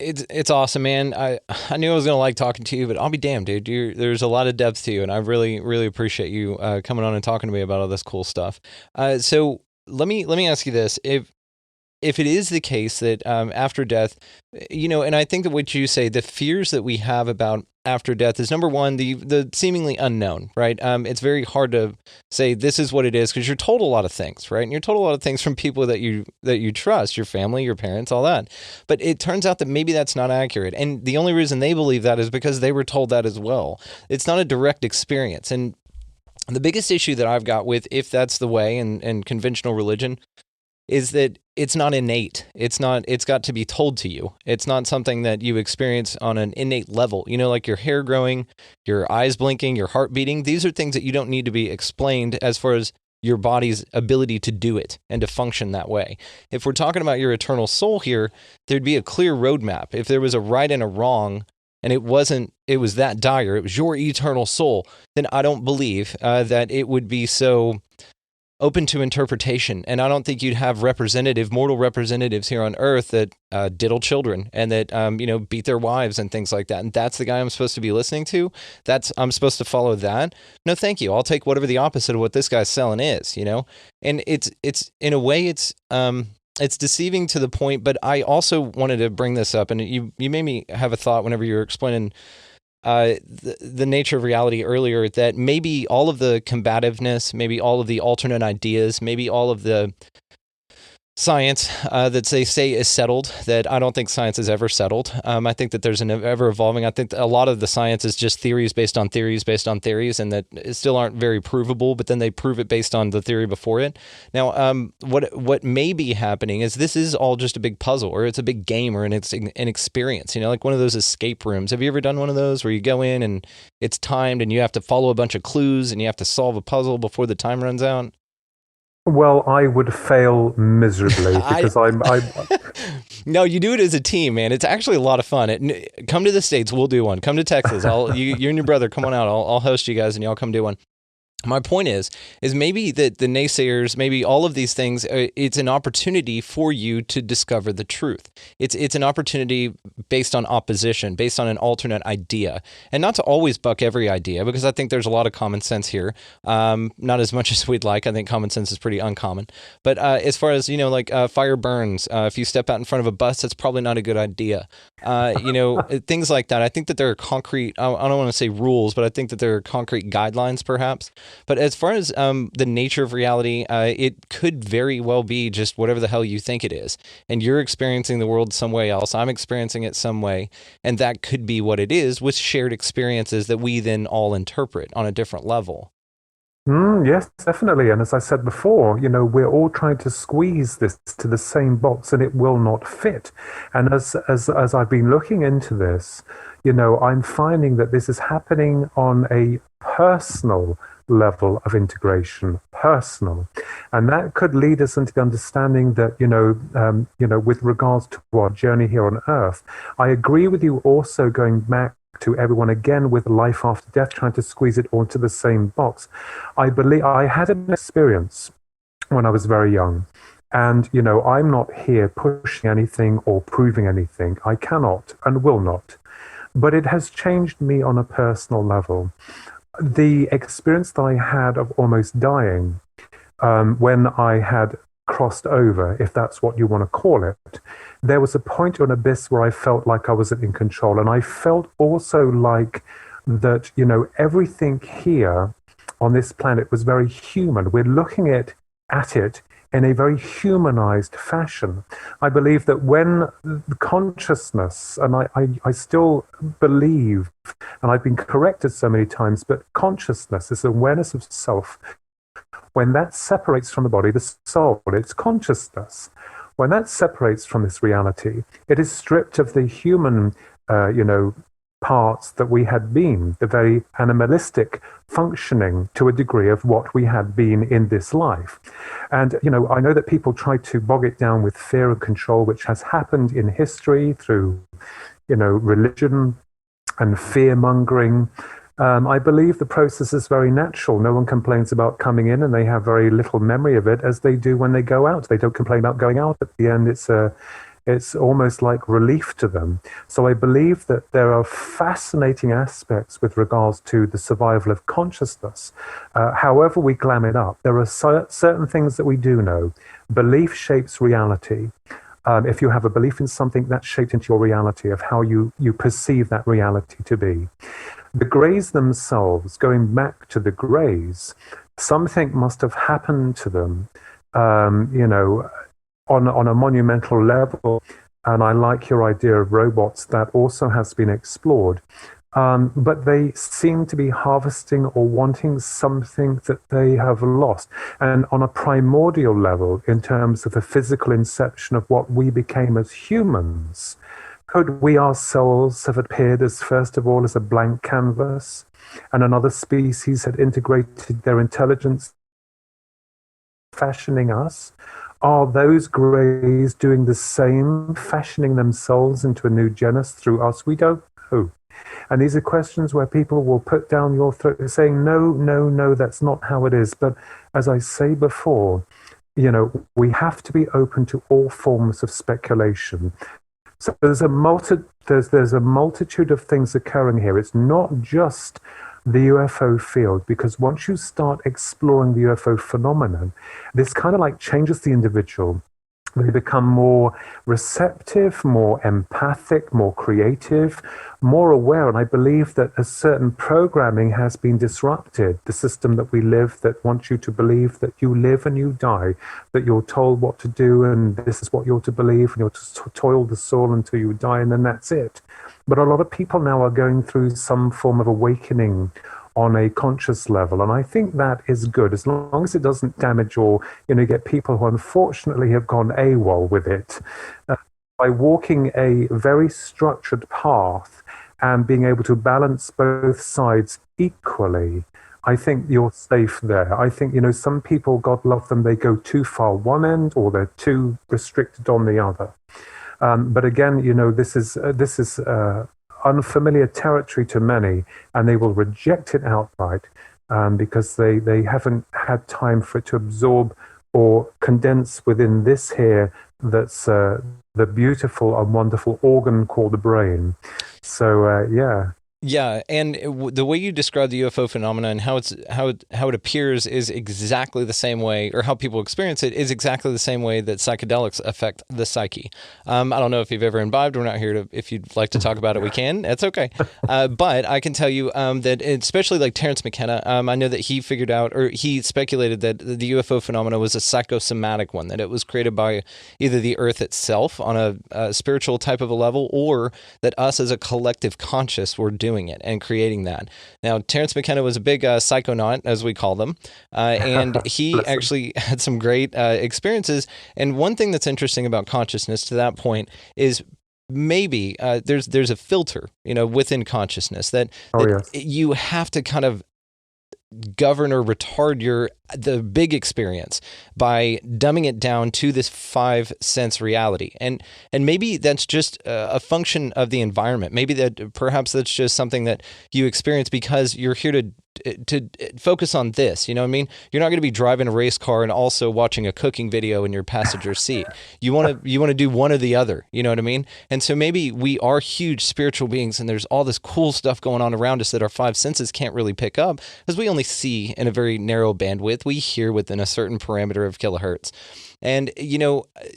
It's awesome, man. I knew I was gonna like talking to you, but I'll be damned, dude. There's a lot of depth to you, and I really, really appreciate you coming on and talking to me about all this cool stuff. So let me ask you this: if it is the case that after death, and I think that what you say, the fears that we have about after death is, number one, the seemingly unknown, right? It's very hard to say this is what it is because you're told a lot of things, right? And you're told a lot of things from people that you trust, your family, your parents, all that. But it turns out that maybe that's not accurate. And the only reason they believe that is because they were told that as well. It's not a direct experience. And the biggest issue that I've got with, if that's the way in conventional religion, is that it's not innate. It's got to be told to you. It's not something that you experience on an innate level. Like your hair growing, your eyes blinking, your heart beating. These are things that you don't need to be explained as far as your body's ability to do it and to function that way. If we're talking about your eternal soul here, there'd be a clear roadmap. If there was a right and a wrong, and it was that dire, it was your eternal soul, then I don't believe that it would be so open to interpretation. And I don't think you'd have mortal representatives here on earth that diddle children and that, beat their wives and things like that. And that's the guy I'm supposed to be listening to. I'm supposed to follow that. No, thank you. I'll take whatever the opposite of what this guy's selling is, and it's in a way, it's deceiving to the point, but I also wanted to bring this up, and you made me have a thought whenever you were explaining the nature of reality earlier, that maybe all of the combativeness, maybe all of the alternate ideas, maybe all of the science that they say is settled, that I don't think science is ever settled. I think that there's an ever evolving. I think that a lot of the science is just theories based on theories based on theories, and that still aren't very provable, but then they prove it based on the theory before it. Now, what may be happening is this is all just a big puzzle, or it's a big game, or it's an experience, like one of those escape rooms. Have you ever done one of those where you go in and it's timed and you have to follow a bunch of clues and you have to solve a puzzle before the time runs out? Well, I would fail miserably because No, you do it as a team, man. It's actually a lot of fun. Come to the States, we'll do one. Come to Texas, you and your brother, come on out. I'll host you guys, and y'all come do one. My point is maybe that the naysayers, maybe all of these things, it's an opportunity for you to discover the truth. It's an opportunity based on opposition, based on an alternate idea, and not to always buck every idea, because I think there's a lot of common sense here. Not as much as we'd like. I think common sense is pretty uncommon. But as far as, fire burns, if you step out in front of a bus, that's probably not a good idea. Things like that. I think that there are concrete, I don't want to say rules, but I think that there are concrete guidelines perhaps. But as far as the nature of reality, it could very well be just whatever the hell you think it is. And you're experiencing the world some way else. I'm experiencing it some way. And that could be what it is, with shared experiences that we then all interpret on a different level. Yes, definitely. And as I said before, we're all trying to squeeze this to the same box, and it will not fit. And as I've been looking into this, I'm finding that this is happening on a personal level of integration, personal. And that could lead us into the understanding that, with regards to our journey here on Earth, I agree with you also going back to everyone again with life after death, trying to squeeze it all into the same box. I believe I had an experience when I was very young. And, I'm not here pushing anything or proving anything. I cannot and will not. But it has changed me on a personal level. The experience that I had of almost dying when I had crossed over, if that's what you want to call it, there was a point or an abyss where I felt like I wasn't in control. And I felt also like that, everything here on this planet was very human. We're looking at it in a very humanized fashion. I believe that when consciousness, and I still believe, and I've been corrected so many times, but consciousness is awareness of self. When that separates from the body, the soul, it's consciousness. When that separates from this reality, it is stripped of the human, parts that we had been, the very animalistic functioning to a degree of what we had been in this life. And, I know that people try to bog it down with fear and control, which has happened in history through, religion and fear-mongering. I believe the process is very natural. No one complains about coming in, and they have very little memory of it, as they do when they go out. They don't complain about going out. At the end, it's It's almost like relief to them. So I believe that there are fascinating aspects with regards to the survival of consciousness. However we glam it up, there are certain things that we do know. Belief shapes reality. If you have a belief in something, that's shaped into your reality of how you perceive that reality to be. The Greys themselves, going back to the Greys, something must have happened to them, on a monumental level. And I like your idea of robots. That also has been explored. But they seem to be harvesting or wanting something that they have lost. And on a primordial level, in terms of the physical inception of what we became as humans, could we ourselves have appeared as, first of all, as a blank canvas, and another species had integrated their intelligence, fashioning us? Are those Greys doing the same, fashioning themselves into a new genus through us? We don't know. And these are questions where people will put down your throat saying, no, that's not how it is. But as I say before, we have to be open to all forms of speculation. So there's a multitude of things occurring here. It's not just the UFO field, because once you start exploring the UFO phenomenon, this kind of like changes the individual. They become more receptive, more empathic, more creative, more aware. And I believe that a certain programming has been disrupted. The system that we live that wants you to believe that you live and you die, that you're told what to do and this is what you're to believe, and you're to toil the soul until you die, and then that's it. But a lot of people now are going through some form of awakening on a conscious level. And I think that is good, as long as it doesn't damage or, get people who unfortunately have gone AWOL with it. By walking a very structured path and being able to balance both sides equally, I think you're safe there. I think, some people, God love them, they go too far one end or they're too restricted on the other. But again, this is unfamiliar territory to many, and they will reject it outright because they haven't had time for it to absorb or condense within this here that's the beautiful and wonderful organ called the brain. So, yeah. Yeah, and the way you describe the UFO phenomena and how it appears is exactly the same way, or how people experience it is exactly the same way that psychedelics affect the psyche. I don't know if you've ever imbibed. We're not here to. If you'd like to talk about it, we can. That's okay. But I can tell you that, especially like Terence McKenna, I know that he figured out, or he speculated that the UFO phenomena was a psychosomatic one, that it was created by either the Earth itself on a spiritual type of a level, or that us as a collective conscious were doing it and creating that. Now, Terence McKenna was a big psychonaut, as we call them, and he actually had some great experiences. And one thing that's interesting about consciousness to that point is maybe there's a filter, within consciousness that yes. You have to kind of govern or retard the big experience by dumbing it down to this 5 sense reality. And maybe that's just a function of the environment. Maybe that perhaps that's just something that you experience because you're here to focus on this, you know what I mean? You're not going to be driving a race car and also watching a cooking video in your passenger seat. You want to do one or the other, you know what I mean? And so maybe we are huge spiritual beings and there's all this cool stuff going on around us that our 5 senses can't really pick up because we only see in a very narrow bandwidth. We hear within a certain parameter of kilohertz. And,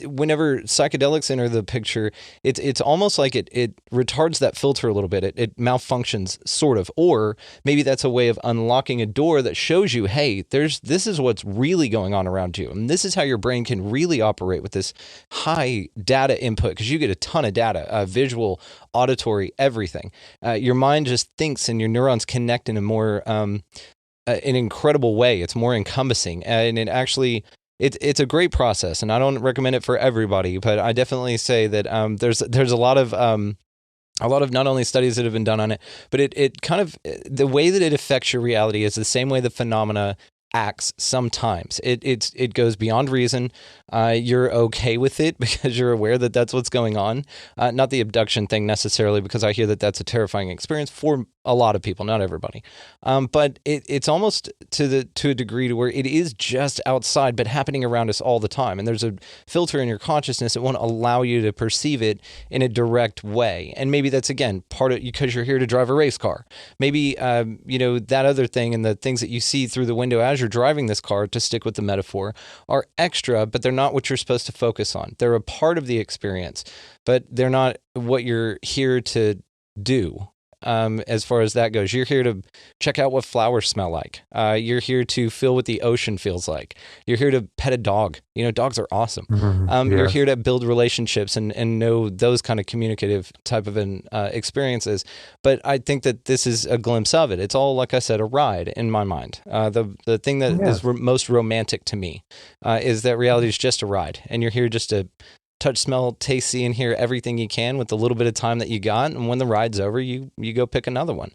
whenever psychedelics enter the picture, it's almost like it retards that filter a little bit. It malfunctions, sort of. Or maybe that's a way of unlocking a door that shows you, hey, this is what's really going on around you. And this is how your brain can really operate with this high data input, because you get a ton of data, visual, auditory, everything. Your mind just thinks and your neurons connect in a more an incredible way. It's more encompassing. And it actually... It's a great process, and I don't recommend it for everybody, but I definitely say that there's a lot of not only studies that have been done on it, but it kind of, the way that it affects your reality is the same way the phenomena acts sometimes. It goes beyond reason. You're okay with it because you're aware that that's what's going on. Not the abduction thing necessarily, because I hear that that's a terrifying experience for a lot of people, not everybody. But it's almost to a degree to where it is just outside, but happening around us all the time. And there's a filter in your consciousness that won't allow you to perceive it in a direct way. And maybe that's, again, part of because you're here to drive a race car. Maybe, that other thing and the things that you see through the window as you're driving this car, to stick with the metaphor, are extra, but they're not what you're supposed to focus on. They're a part of the experience, but they're not what you're here to do. As far as that goes, you're here to check out what flowers smell like. You're here to feel what the ocean feels like. You're here to pet a dog. Dogs are awesome. You're here to build relationships and know those kind of communicative type of experiences. But I think that this is a glimpse of it. It's all, like I said, a ride in my mind. The thing that is most romantic to me is that reality is just a ride, and you're here just to touch, smell, taste, see, and hear everything you can with the little bit of time that you got. And when the ride's over, you go pick another one.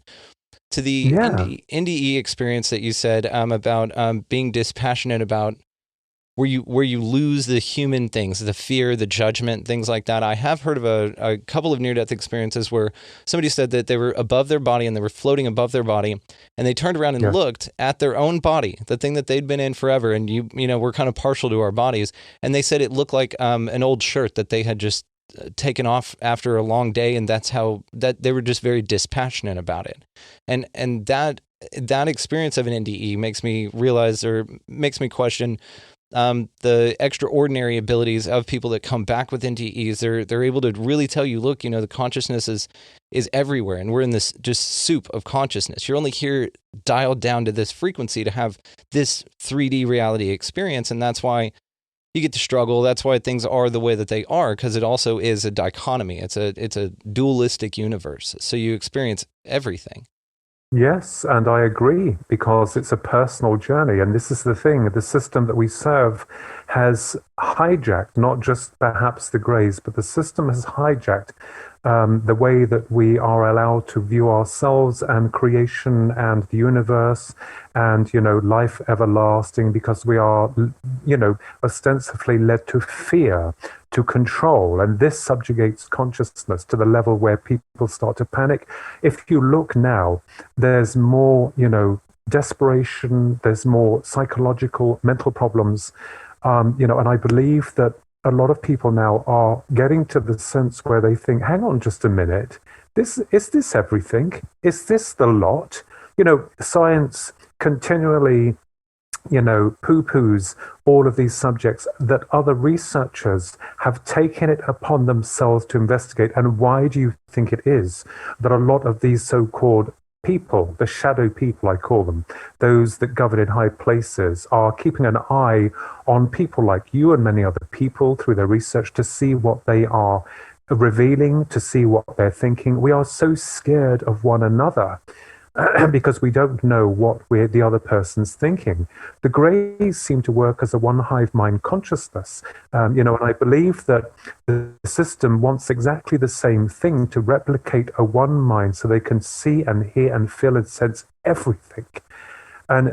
To the NDE experience that you said about being dispassionate about where you lose the human things, the fear, the judgment, things like that. I have heard of a couple of near-death experiences where somebody said that they were above their body and they were floating above their body, and they turned around and looked at their own body, the thing that they'd been in forever, and we're kind of partial to our bodies, and they said it looked like an old shirt that they had just taken off after a long day, and that's how that they were just very dispassionate about it, and that experience of an NDE makes me realize, or makes me question the extraordinary abilities of people that come back with NDEs. They're able to really tell you, look, the consciousness is everywhere, and we're in this just soup of consciousness. You're only here dialed down to this frequency to have this 3D reality experience, and that's why you get to struggle. That's why things are the way that they are, because it also is a dichotomy. It's a dualistic universe, so you experience everything. Yes, and I agree, because it's a personal journey. And this is the thing, the system that we serve has hijacked not just perhaps the grays, but the system has hijacked the way that we are allowed to view ourselves and creation and the universe and, life everlasting, because we are, ostensibly led to fear, to control. And this subjugates consciousness to the level where people start to panic. If you look now, there's more, desperation, there's more psychological, mental problems, and I believe that a lot of people now are getting to the sense where they think, hang on just a minute, is this everything? Is this the lot? Science continually, poo-poos all of these subjects that other researchers have taken it upon themselves to investigate. And why do you think it is that a lot of these so-called people, the shadow people I call them, those that govern in high places, are keeping an eye on people like you and many other people through their research to see what they are revealing, to see what they're thinking? We are so scared of one another because we don't know what the other person's thinking. The greys seem to work as a one hive mind consciousness, and I believe that the system wants exactly the same thing, to replicate a one mind so they can see and hear and feel and sense everything. And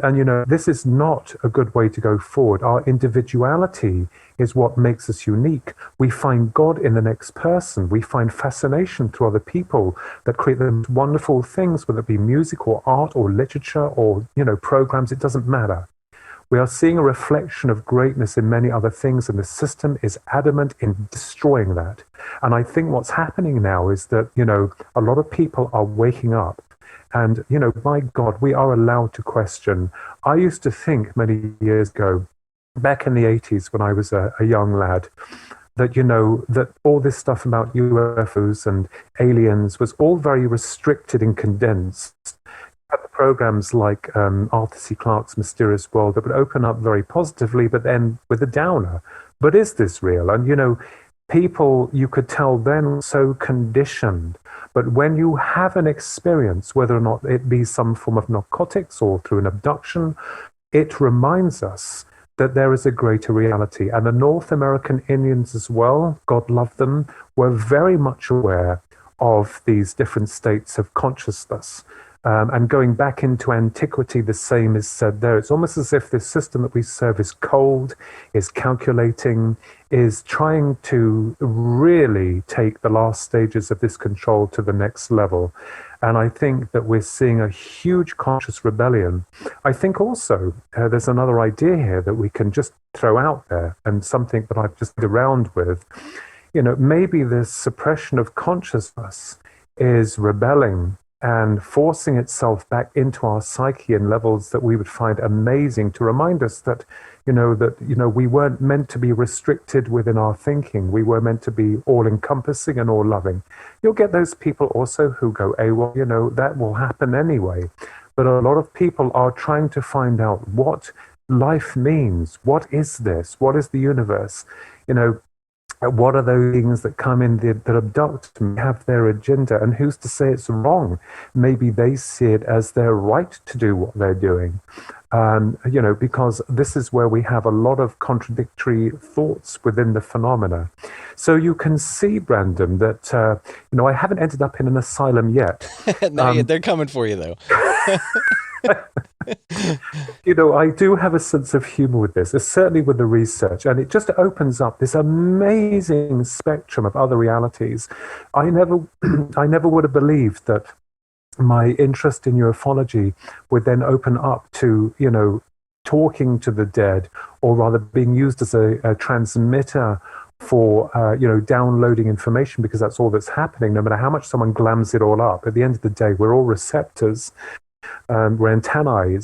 this is not a good way to go forward. Our individuality is what makes us unique. We find God in the next person. We find fascination through other people that create the most wonderful things, whether it be music or art or literature or, programs. It doesn't matter. We are seeing a reflection of greatness in many other things, and the system is adamant in destroying that. And I think what's happening now is that, a lot of people are waking up. And, by God, we are allowed to question. I used to think many years ago, back in the 80s when I was a young lad, that, that all this stuff about UFOs and aliens was all very restricted and condensed. Had the programs like Arthur C. Clarke's Mysterious World that would open up very positively, but then with a downer. But is this real? And, people, you could tell then, so conditioned. But when you have an experience, whether or not it be some form of narcotics or through an abduction, it reminds us that there is a greater reality. And the North American Indians as well, God love them, were very much aware of these different states of consciousness. And going back into antiquity, the same is said there. It's almost as if this system that we serve is cold, is calculating, is trying to really take the last stages of this control to the next level. And I think that we're seeing a huge conscious rebellion. I think also there's another idea here that we can just throw out there, and something that I've just played around with. Maybe this suppression of consciousness is rebelling and forcing itself back into our psyche in levels that we would find amazing, to remind us that, we weren't meant to be restricted within our thinking. We were meant to be all-encompassing and all-loving. You'll get those people also who go, well, that will happen anyway. But a lot of people are trying to find out what life means. What is this? What is the universe? What are those things that come in that abduct and have their agenda? And who's to say it's wrong? Maybe they see it as their right to do what they're doing. Because this is where we have a lot of contradictory thoughts within the phenomena. So you can see, Brandon, that, I haven't ended up in an asylum yet. No, they're coming for you, though. I do have a sense of humor with this, certainly with the research, and it just opens up this amazing spectrum of other realities. I never would have believed that my interest in ufology would then open up to, talking to the dead, or rather being used as a transmitter for, downloading information, because that's all that's happening. No matter how much someone glams it all up, at the end of the day, we're all receptors. We're antennae,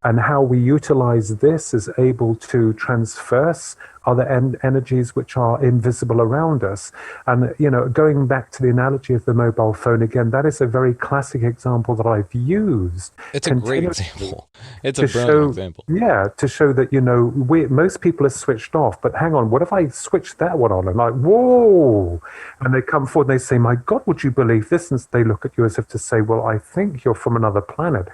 and how we utilize this is able to transverse other energies which are invisible around us. And, going back to the analogy of the mobile phone again, that is a very classic example that I've used. It's a great example. It's a brilliant example. Yeah, to show that, most people are switched off, but hang on, what if I switch that one on? And like, whoa! And they come forward and they say, my God, would you believe this? And they look at you as if to say, well, I think you're from another planet.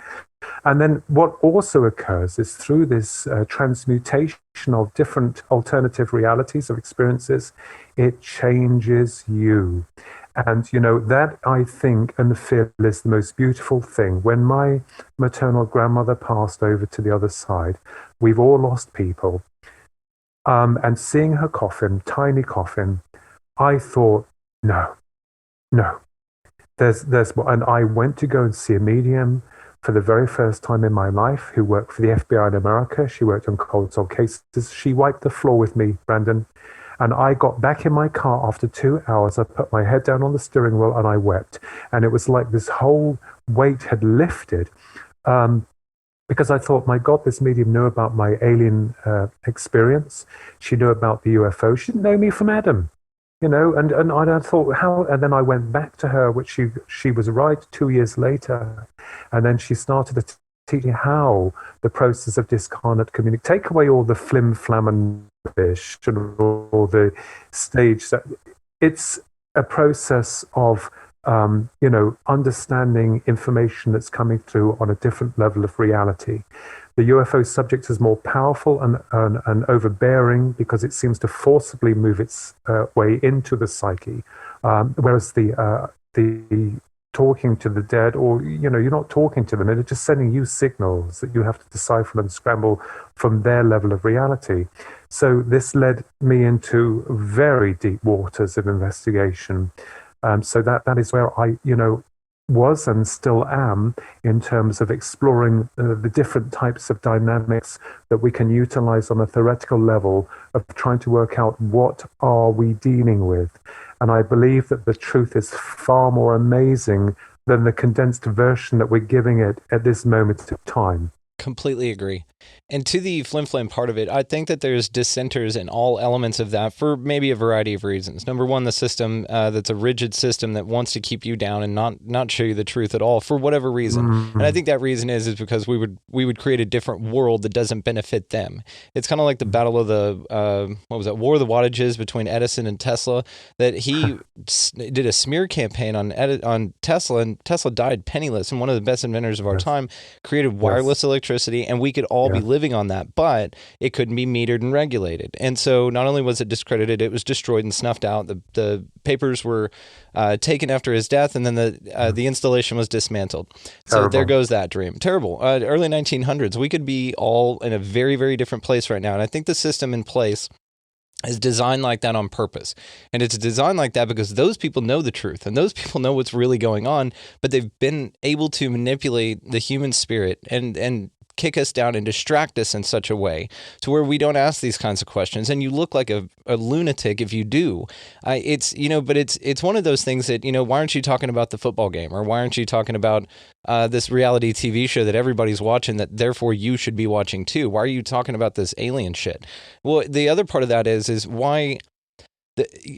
And then what also occurs is through this transmutation of different alternative realities of experiences, it changes you. And, that I think and feel is the most beautiful thing. When my maternal grandmother passed over to the other side, we've all lost people. And seeing her coffin, tiny coffin, I thought, no. And I went to go and see a medium for the very first time in my life, who worked for the FBI in America. She worked on cold soul cases. She wiped the floor with me, Brandon. And I got back in my car after 2 hours. I put my head down on the steering wheel and I wept. And it was like this whole weight had lifted. Because I thought, my God, this medium knew about my alien experience. She knew about the UFO. She didn't know me from Adam. And I thought, how? And then I went back to her, which she was right 2 years later. And then she started to teach me how the process of discarnate communication, take away all the flim flam and rubbish and all the stage. It's a process of, understanding information that's coming through on a different level of reality. The UFO subject is more powerful and overbearing because it seems to forcibly move its way into the psyche, whereas the talking to the dead, or you're not talking to them, they're just sending you signals that you have to decipher and scramble from their level of reality. So this led me into very deep waters of investigation. So that is where I was and still am in terms of exploring the different types of dynamics that we can utilize on a theoretical level of trying to work out what are we dealing with. And I believe that the truth is far more amazing than the condensed version that we're giving it at this moment of time. Completely agree. And to the flim-flam part of it, I think that there's dissenters in all elements of that for maybe a variety of reasons. Number one, the system that's a rigid system that wants to keep you down and not show you the truth at all for whatever reason. Mm-hmm. And I think that reason is because we would create a different world that doesn't benefit them. It's kind of like the battle of the War of the Wattages between Edison and Tesla. That he did a smear campaign on Tesla, and Tesla died penniless. And one of the best inventors of our time created wireless electricity electricity, and we could all be living on that, but it couldn't be metered and regulated. And so not only was it discredited, it was destroyed and snuffed out. The papers were taken after his death, and then the installation was dismantled. So there goes that dream. Terrible. Early 1900s, we could be all in a very, very different place right now. And I think the system in place is designed like that on purpose. And it's designed like that because those people know the truth and those people know what's really going on, but they've been able to manipulate the human spirit and kick us down and distract us in such a way to where we don't ask these kinds of questions. And you look like a lunatic if you do. But it's one of those things that, why aren't you talking about the football game? Or why aren't you talking about this reality TV show that everybody's watching that therefore you should be watching too? Why are you talking about this alien shit? Well, the other part of that is why...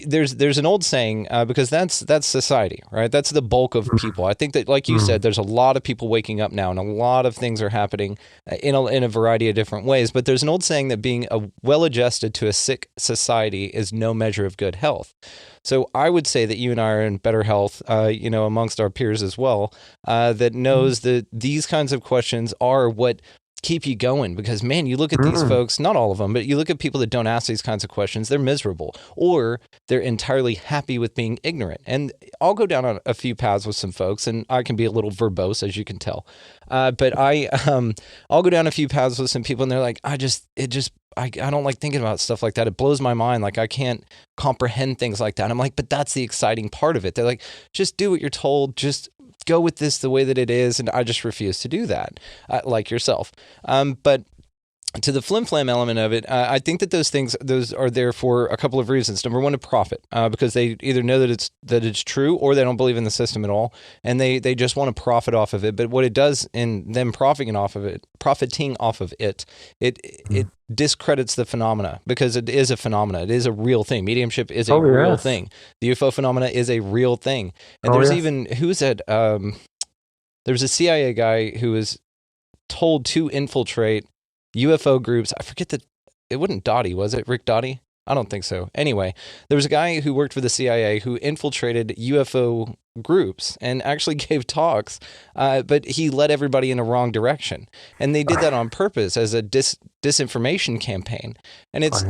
There's an old saying, because that's society, right? That's the bulk of people. I think that, like you said, there's a lot of people waking up now, and a lot of things are happening in a variety of different ways. But there's an old saying that being well-adjusted to a sick society is no measure of good health. So I would say that you and I are in better health, amongst our peers as well, that knows that these kinds of questions are what keep you going, because man, you look at these folks, not all of them, but you look at people that don't ask these kinds of questions, they're miserable, or they're entirely happy with being ignorant. And I'll go down on a few paths with some folks, and I can be a little verbose, as you can tell. But I'll go down a few paths with some people, and they're like, I don't like thinking about stuff like that. It blows my mind. Like, I can't comprehend things like that. I'm like, but that's the exciting part of it. They're like, just do what you're told. Just go with this the way that it is. And I just refuse to do that, like yourself. But to the flim-flam element of it, I think that those are there for a couple of reasons. Number one, to profit, because they either know that it's true, or they don't believe in the system at all, and they just want to profit off of it. But what it does in them profiting off of it, it discredits the phenomena, because it is a phenomena. It is a real thing. Mediumship is a real thing. The UFO phenomena is a real thing. And there's even, there's a CIA guy who was told to infiltrate UFO groups. I forget it wasn't Dottie, was it? Rick Dottie? I don't think so. Anyway, there was a guy who worked for the CIA who infiltrated UFO groups and actually gave talks, but he led everybody in the wrong direction. And they did that on purpose as a disinformation campaign. And it's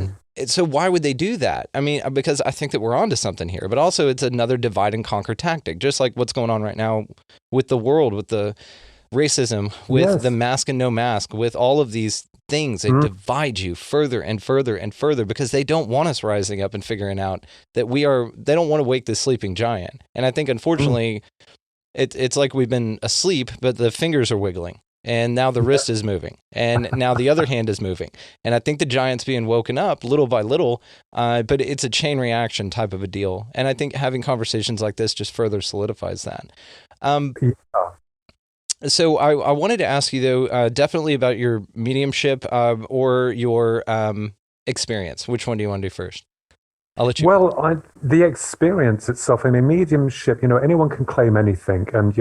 so why would they do that? I mean, because I think that we're onto something here, but also it's another divide and conquer tactic, just like what's going on right now with the world, with the racism, with the mask and no mask, with all of these things that divide you further and further and further, because they don't want us rising up and figuring out that they don't want to wake the sleeping giant. And I think, unfortunately, it's like we've been asleep, but the fingers are wiggling, and now the wrist is moving, and now the other hand is moving. And I think the giant's being woken up little by little, but it's a chain reaction type of a deal. And I think having conversations like this just further solidifies that. So I wanted to ask you, though, definitely about your mediumship or your experience. Which one do you want to do first? I'll let you. Well, the experience itself, I mean, mediumship, anyone can claim anything and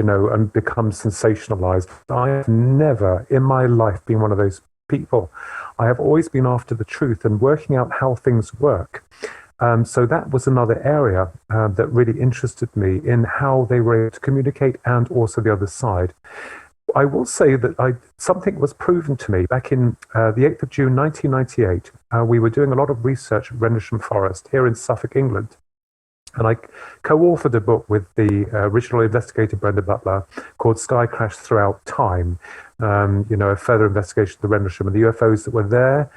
become sensationalized. I've never in my life been one of those people. I have always been after the truth and working out how things work. So that was another area that really interested me in how they were able to communicate, and also the other side. I will say that something was proven to me back in the 8th of June, 1998. We were doing a lot of research at Rendlesham Forest here in Suffolk, England. And I co-authored a book with the original investigator, Brenda Butler, called Sky Crash Throughout Time. A further investigation of the Rendlesham and the UFOs that were there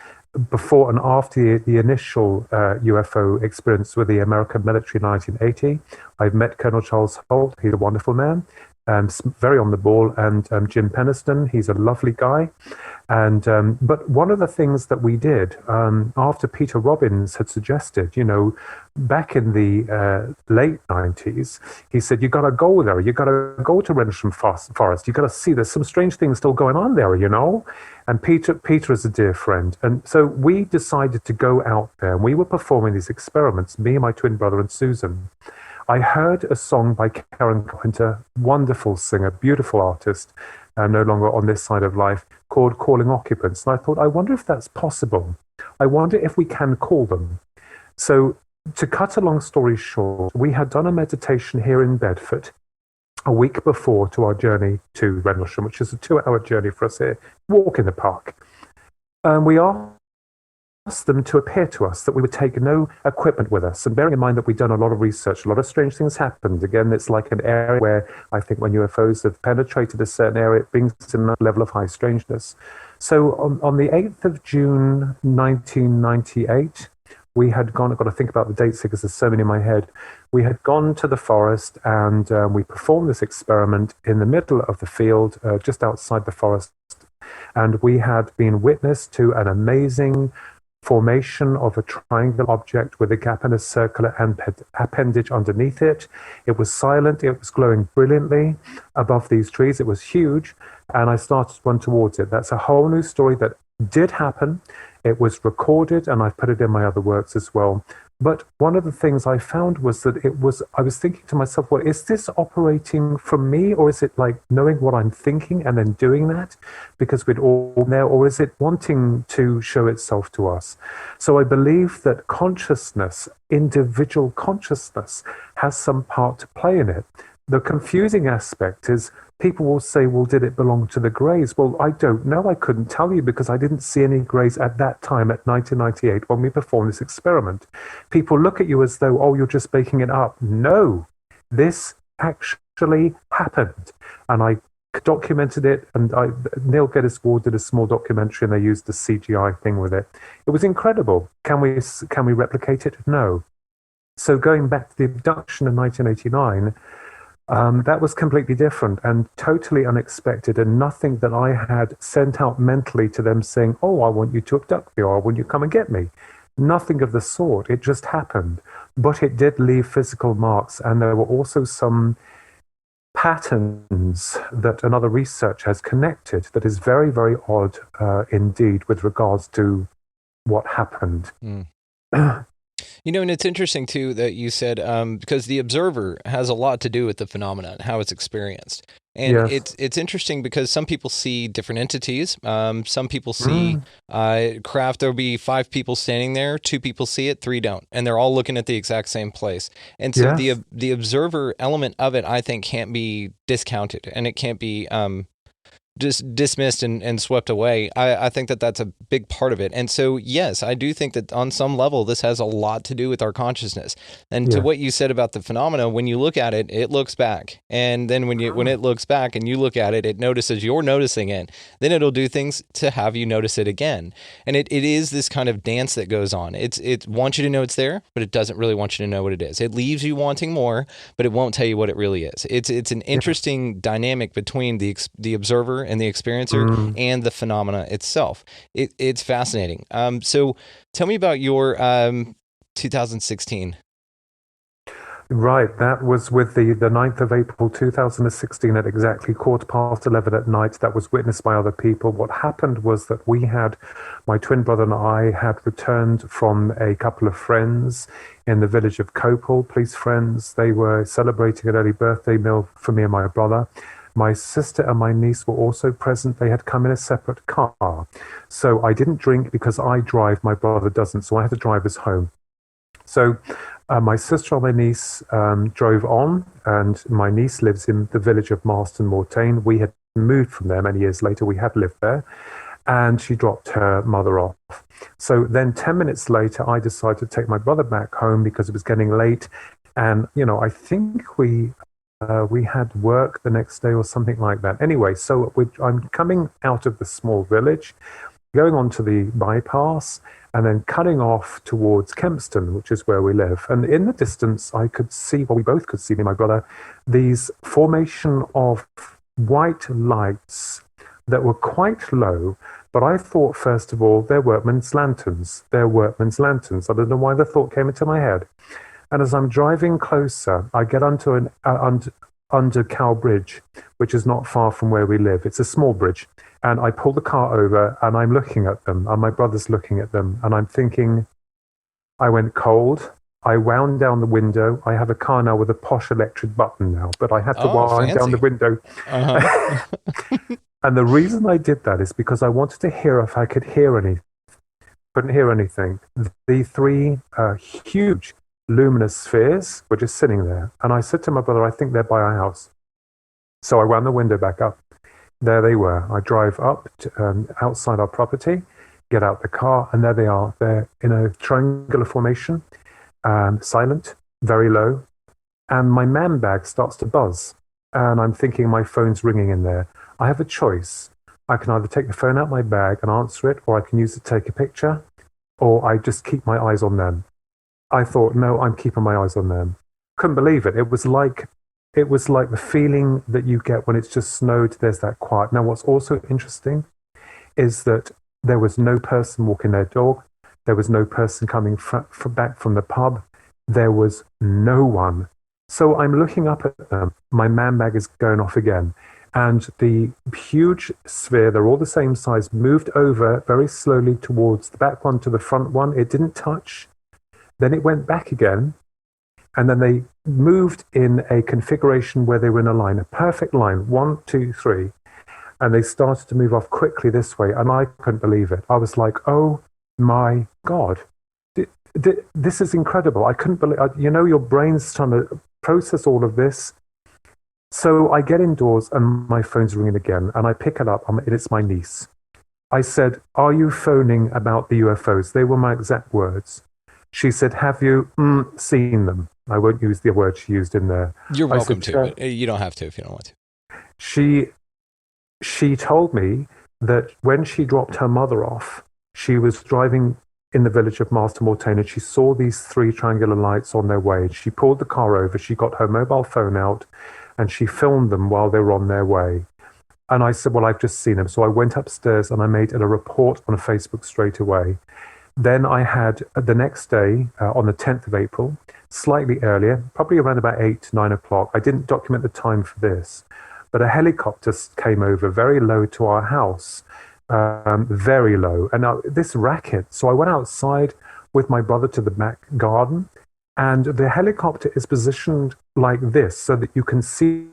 before and after the initial UFO experience with the American military in 1980. I've met Colonel Charles Holt. He's a wonderful man, very on the ball, and Jim Peniston. He's a lovely guy. And but one of the things that we did after Peter Robbins had suggested, back in the late 90s, he said, you got to go there. You got to go to Rendlesham Forest. You got to see there's some strange things still going on there, And Peter is a dear friend. And so we decided to go out there, and we were performing these experiments, me and my twin brother and Susan. I heard a song by Karen Carpenter, wonderful singer, beautiful artist, no longer on this side of life, called Calling Occupants. And I thought, I wonder if that's possible. I wonder if we can call them. So to cut a long story short, we had done a meditation here in Bedford, a week before to our journey to Rendlesham, which is a 2-hour journey for us here, walk in the park. And we asked them to appear to us that we would take no equipment with us. And bearing in mind that we'd done a lot of research, a lot of strange things happened. Again, it's like an area where I think when UFOs have penetrated a certain area, it brings in a level of high strangeness. So on the 8th of June, 1998, we had gone, I've got to think about the dates here because there's so many in my head. We had gone to the forest and we performed this experiment in the middle of the field, just outside the forest. And we had been witness to an amazing formation of a triangular object with a gap and a circular appendage underneath it. It was silent. It was glowing brilliantly above these trees. It was huge. And I started to run towards it. That's a whole new story that did happen. It was recorded, and I've put it in my other works as well. But one of the things I found was that I was thinking to myself, well, is this operating from me, or is it like knowing what I'm thinking and then doing that because we're all there, or is it wanting to show itself to us? So I believe that consciousness, individual consciousness, has some part to play in it. The confusing aspect is people will say, well, did it belong to the Greys? Well, I don't know. I couldn't tell you because I didn't see any Greys at that time at 1998 when we performed this experiment. People look at you as though, oh, you're just making it up. No, this actually happened. And I documented it, and Neil Geddes Ward did a small documentary and they used the CGI thing with it. It was incredible. Can we replicate it? No. So going back to the abduction in 1989, that was completely different and totally unexpected, and nothing that I had sent out mentally to them saying, oh, I want you to abduct me, or I want you to come and get me. Nothing of the sort. It just happened. But it did leave physical marks, and there were also some patterns that another researcher has connected that is very, very odd indeed with regards to what happened. And it's interesting, too, that you said, because the observer has a lot to do with the phenomenon, how it's experienced. And Yes. it's interesting because some people see different entities. Some people see craft. There'll be 5 people standing there, 2 people see it, 3 don't. And they're all looking at the exact same place. And so the observer element of it, I think, can't be discounted, and it can't be just dismissed and swept away. I think that that's a big part of it. And so, yes, I do think that on some level, this has a lot to do with our consciousness. And to what you said about the phenomena, when you look at it, it looks back. And then when it looks back and you look at it, it notices you're noticing it. Then it'll do things to have you notice it again. And it is this kind of dance that goes on. It wants you to know it's there, but it doesn't really want you to know what it is. It leaves you wanting more, but it won't tell you what it really is. It's an interesting dynamic between the observer and the experiencer and the phenomena itself. It's fascinating. So tell me about your 2016. Right, that was with the 9th of April 2016 at exactly 11:15 at night. That was witnessed by other people. What happened was that my twin brother and I had returned from a couple of friends in the village of Copal, police friends. They were celebrating an early birthday meal for me and my brother. My sister and my niece were also present. They had come in a separate car. So I didn't drink because I drive, my brother doesn't, so I had to drive us home. So my sister and my niece drove on, and my niece lives in the village of Marston Mortain. We had moved from there many years later. We had lived there, and she dropped her mother off. So then 10 minutes later, I decided to take my brother back home because it was getting late. And, I think we had work the next day or something like that. Anyway, so I'm coming out of the small village, going onto the bypass, and then cutting off towards Kempston, which is where we live. And in the distance, I could see, well, we both could see, me and my brother, these formation of white lights that were quite low. But I thought, first of all, they're workmen's lanterns. They're workmen's lanterns. I don't know why the thought came into my head. And as I'm driving closer, I get onto an under Cow Bridge, which is not far from where we live. It's a small bridge. And I pull the car over and I'm looking at them, and my brother's looking at them, and I'm thinking, I went cold. I wound down the window. I have a car now with a posh electric button now, but I had to wind down the window. And the reason I did that is because I wanted to hear if I could hear anything. Couldn't hear anything. The 3 huge luminous spheres were just sitting there. And I said to my brother, I think they're by our house. So I wound the window back up. There they were. I drive up to, outside our property, get out the car, and there they are. They're in a triangular formation, silent, very low. And my man bag starts to buzz. And I'm thinking my phone's ringing in there. I have a choice. I can either take the phone out my bag and answer it, or I can use it to take a picture, or I just keep my eyes on them. I thought, no, I'm keeping my eyes on them. Couldn't believe it. It was like the feeling that you get when it's just snowed, there's that quiet. Now, what's also interesting is that there was no person walking their dog. There was no person coming back from the pub. There was no one. So I'm looking up at them. My man bag is going off again. And the huge sphere, they're all the same size, moved over very slowly towards the back one to the front one. It didn't touch. Then it went back again. And then they moved in a configuration where they were in a line, a perfect line, 1, 2, 3. And they started to move off quickly this way. And I couldn't believe it. I was like, oh my God, this is incredible. I couldn't believe, your brain's trying to process all of this. So I get indoors and my phone's ringing again. And I pick it up and it's my niece. I said, are you phoning about the UFOs? They were my exact words. She said, have you seen them? I won't use the word she used in there. You're welcome to, but you don't have to if you don't want to. She told me that when she dropped her mother off, she was driving in the village of Marston Mortain and she saw these 3 triangular lights on their way. She pulled the car over, she got her mobile phone out and she filmed them while they were on their way. And I said, well, I've just seen them. So I went upstairs and I made a report on Facebook straight away. Then I had the next day, on the 10th of April, slightly earlier, probably around about 8, 9 o'clock. I didn't document the time for this, but a helicopter came over very low to our house, very low. And this racket, so I went outside with my brother to the back garden, and the helicopter is positioned like this so that you can see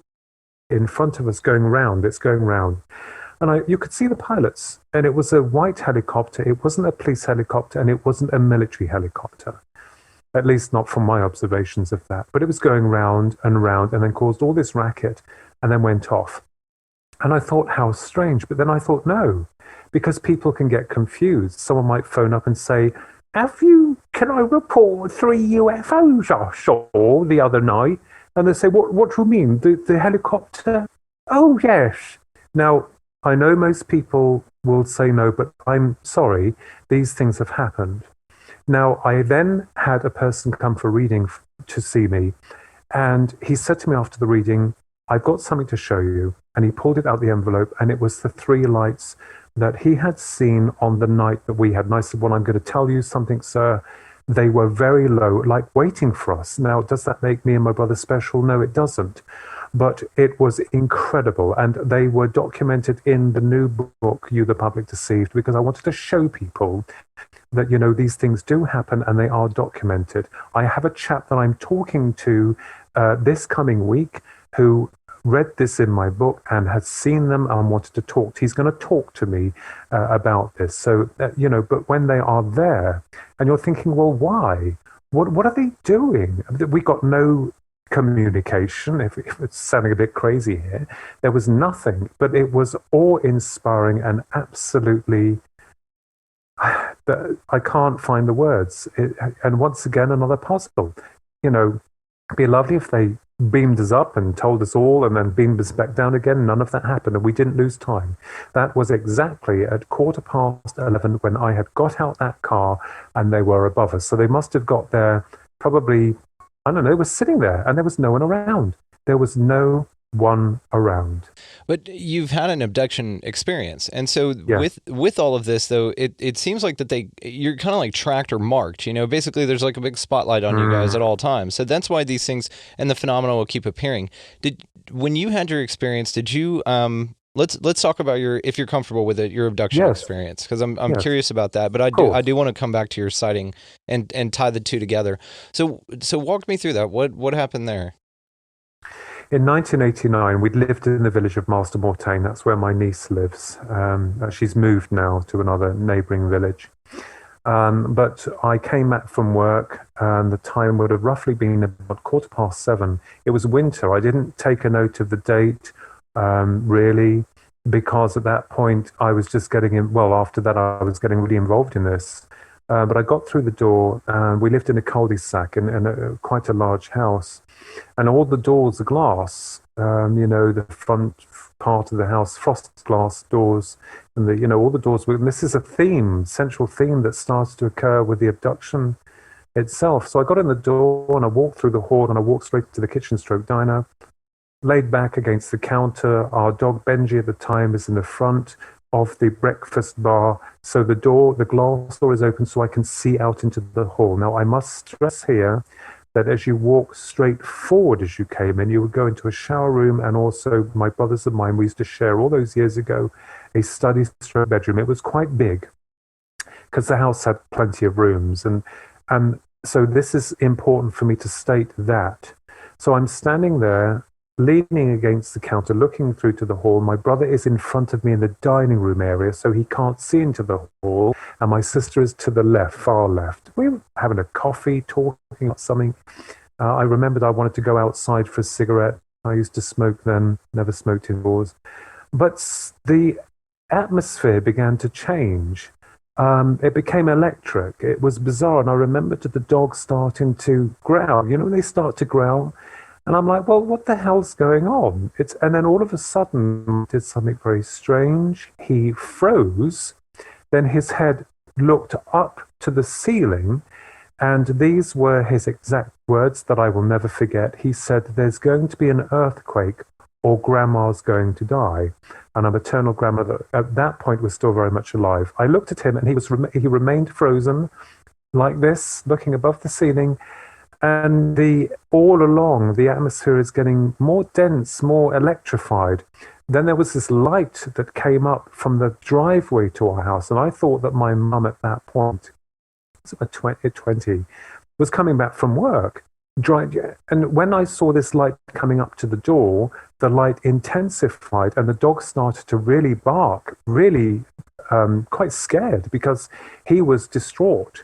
in front of us going round. It's going round. And you could see the pilots, and it was a white helicopter. It wasn't a police helicopter, and it wasn't a military helicopter, at least not from my observations of that. But it was going round, and then caused all this racket, and then went off. And I thought, how strange. But then I thought, no, because people can get confused. Someone might phone up and say, can I report 3 UFOs I saw the other night? And they say, what do you mean? The helicopter? Oh, yes. Now, I know most people will say no, but I'm sorry, these things have happened. Now, I then had a person come for reading to see me, and he said to me after the reading, I've got something to show you. And he pulled it out the envelope, and it was the 3 lights that he had seen on the night that we had. And I said, well, I'm going to tell you something, sir. They were very low, like waiting for us. Now, does that make me and my brother special? No, it doesn't. But it was incredible, and they were documented in the new book, You the Public Deceived, because I wanted to show people that, these things do happen and they are documented. I have a chap that I'm talking to this coming week who read this in my book and has seen them and wanted to talk. He's going to talk to me about this. So, but when they are there, and you're thinking, well, why? What are they doing? We got no communication, if it's sounding a bit crazy here. There was nothing, but it was awe-inspiring and absolutely, I can't find the words. And once again, another puzzle. It'd be lovely if they beamed us up and told us all and then beamed us back down again. None of that happened, and we didn't lose time. That was exactly at 11:15 when I had got out that car and they were above us. So they must have got there probably, I don't know, they were sitting there and there was no one around. There was no one around. But you've had an abduction experience, and so Yeah. with all of this, though, it seems like that you're kind of like tracked or marked. Basically, there's like a big spotlight on you guys at all times. So that's why these things and the phenomena will keep appearing. When you had your experience, did you? Let's talk about if you're comfortable with it, your abduction experience, because I'm Yes. curious about that. But I do want to come back to your sighting and tie the two together. So walk me through that. What happened there? In 1989, we'd lived in the village of Marston Mortain. That's where my niece lives. She's moved now to another neighbouring village. But I came back from work, and the time would have roughly been about 7:15. It was winter. I didn't take a note of the date really, because at that point I was just getting in. Well, after that, I was getting really involved in this. But I got through the door, and we lived in a cul-de-sac in quite a large house, and all the doors are glass. The front part of the house, frosted glass doors, and all the doors were. And this is a central theme that starts to occur with the abduction itself. So I got in the door and I walked through the hall and I walked straight to the kitchen/diner, laid back against the counter. Our dog Benji at the time is in the front of the breakfast bar. So the glass door is open so I can see out into the hall. Now I must stress here that as you walk straight forward as you came in, you would go into a shower room, and also my brothers and mine, we used to share all those years ago a study/bedroom. It was quite big because the house had plenty of rooms. And so this is important for me to state that. So I'm standing there, leaning against the counter, looking through to the hall. My brother is in front of me in the dining room area, so he can't see into the hall. And my sister is to the left, far left. We were having a coffee, talking about something. I remembered I wanted to go outside for a cigarette. I used to smoke then, never smoked indoors. But the atmosphere began to change. It became electric. It was bizarre. And I remembered the dog starting to growl. When they start to growl, and I'm like, well, what the hell's going on? And then all of a sudden, did something very strange. He froze. Then his head looked up to the ceiling. And these were his exact words that I will never forget. He said, "There's going to be an earthquake or grandma's going to die." And our maternal grandmother at that point was still very much alive. I looked at him and he remained frozen like this, looking above the ceiling. And all along, the atmosphere is getting more dense, more electrified. Then there was this light that came up from the driveway to our house. And I thought that my mum at that point, at 20, was coming back from work. And when I saw this light coming up to the door, the light intensified and the dog started to really bark, really quite scared because he was distraught.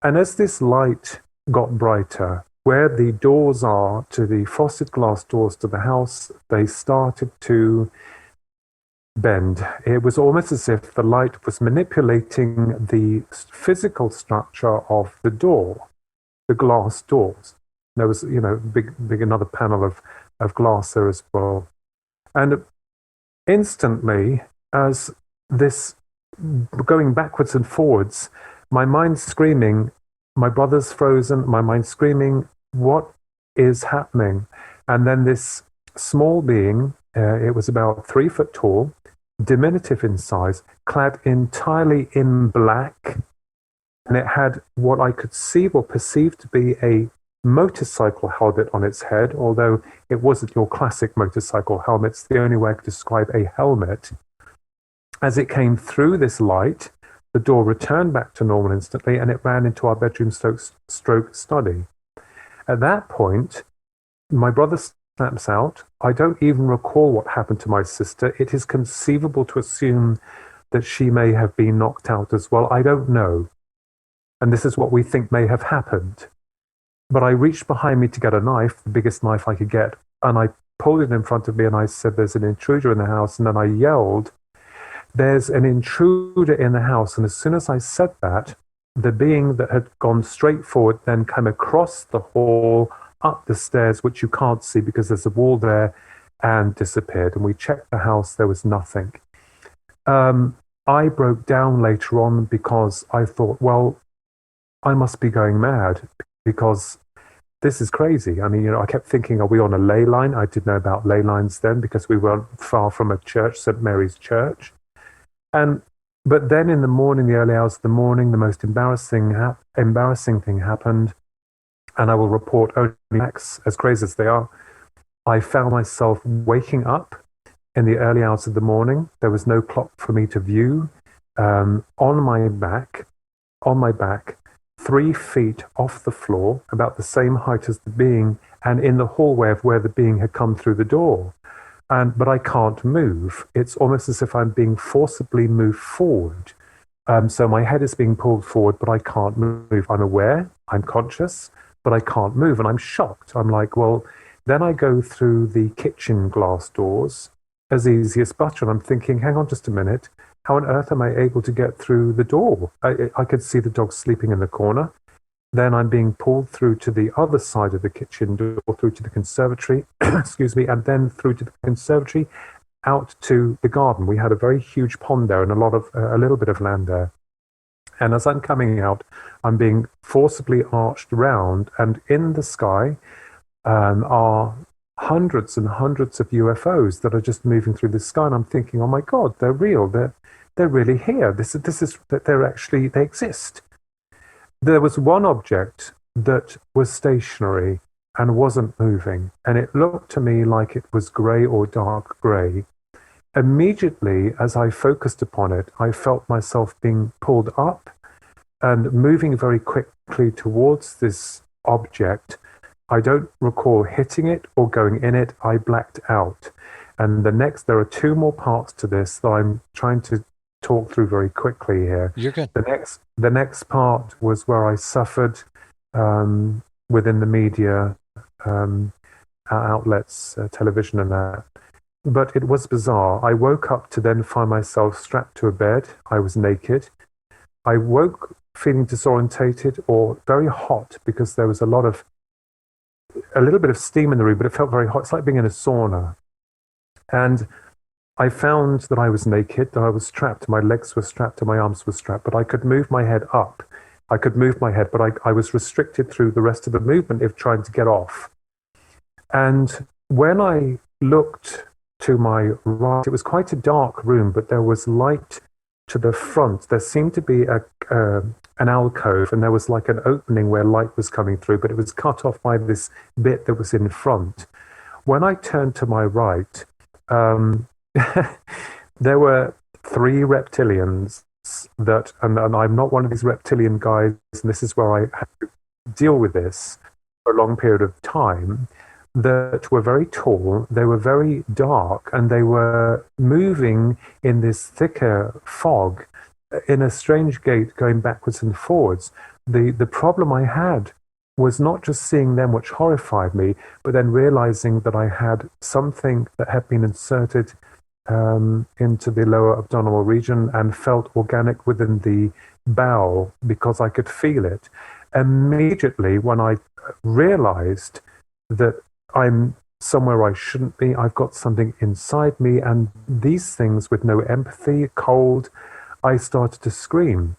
And as this light got brighter, where the doors are to the frosted glass doors to the house, they started to bend. It was almost as if the light was manipulating the physical structure of the door, the glass doors. There was, big another panel of glass there as well. And instantly, as this going backwards and forwards, my mind screaming, my brother's frozen, my mind screaming, what is happening? And then this small being, it was about 3 foot tall, diminutive in size, clad entirely in black, and it had what I could see or perceive to be a motorcycle helmet on its head, although it wasn't your classic motorcycle helmet. It's the only way I could describe a helmet. As it came through this light, the door returned back to normal instantly, and it ran into our bedroom stroke study. At that point, my brother snaps out. I don't even recall what happened to my sister. It is conceivable to assume that she may have been knocked out as well. I don't know. And this is what we think may have happened. But I reached behind me to get a knife, the biggest knife I could get, and I pulled it in front of me and I said, "There's an intruder in the house." And then I yelled, "There's an intruder in the house." And as soon as I said that, the being that had gone straight forward then came across the hall, up the stairs, which you can't see because there's a wall there, and disappeared. And we checked the house, there was nothing. I broke down later on because I thought, well, I must be going mad because this is crazy. I mean, I kept thinking, are we on a ley line? I didn't know about ley lines then because we weren't far from a church, St. Mary's Church. But then in the morning, the early hours of the morning, the most embarrassing thing happened, and I will report only facts, as crazy as they are. I found myself waking up in the early hours of the morning. There was no clock for me to view. On my back, 3 feet off the floor, about the same height as the being, and in the hallway of where the being had come through the door. But I can't move. It's almost as if I'm being forcibly moved forward. So my head is being pulled forward, but I can't move. I'm aware, I'm conscious, but I can't move. And I'm shocked. I'm like, well, then I go through the kitchen glass doors, as easy as butter. And I'm thinking, hang on just a minute. How on earth am I able to get through the door? I could see the dog sleeping in the corner. Then I'm being pulled through to the other side of the kitchen door, through to the conservatory, excuse me, and then through to the conservatory, out to the garden. We had a very huge pond there and a little bit of land there. And as I'm coming out, I'm being forcibly arched round, and in the sky are hundreds and hundreds of UFOs that are just moving through the sky. And I'm thinking, oh my God, they're real. They're really here. This is that they exist. There was one object that was stationary and wasn't moving, and it looked to me like it was grey or dark grey. Immediately, as I focused upon it, I felt myself being pulled up and moving very quickly towards this object. I don't recall hitting it or going in it. I blacked out. And there are two more parts to this that I'm trying to talk through very quickly here. You're good. The next part was where I suffered within the media outlets, television and that. But it was bizarre. I woke up to then find myself strapped to a bed. I was naked. I woke feeling disorientated or very hot because there was a little bit of steam in the room, but it felt very hot. It's like being in a sauna. And I found that I was naked, that I was strapped. My legs were strapped and my arms were strapped, but I could move my head up. I could move my head, but I was restricted through the rest of the movement of trying to get off. And when I looked to my right, it was quite a dark room, but there was light to the front. There seemed to be an alcove, and there was like an opening where light was coming through, but it was cut off by this bit that was in front. When I turned to my right, there were 3 reptilians and I'm not one of these reptilian guys, and this is where I had to deal with this for a long period of time, that were very tall, they were very dark, and they were moving in this thicker fog in a strange gait going backwards and forwards. The problem I had was not just seeing them, which horrified me, but then realizing that I had something that had been inserted into the lower abdominal region and felt organic within the bowel because I could feel it. Immediately, when I realized that I'm somewhere I shouldn't be, I've got something inside me, and these things with no empathy, cold, I started to scream,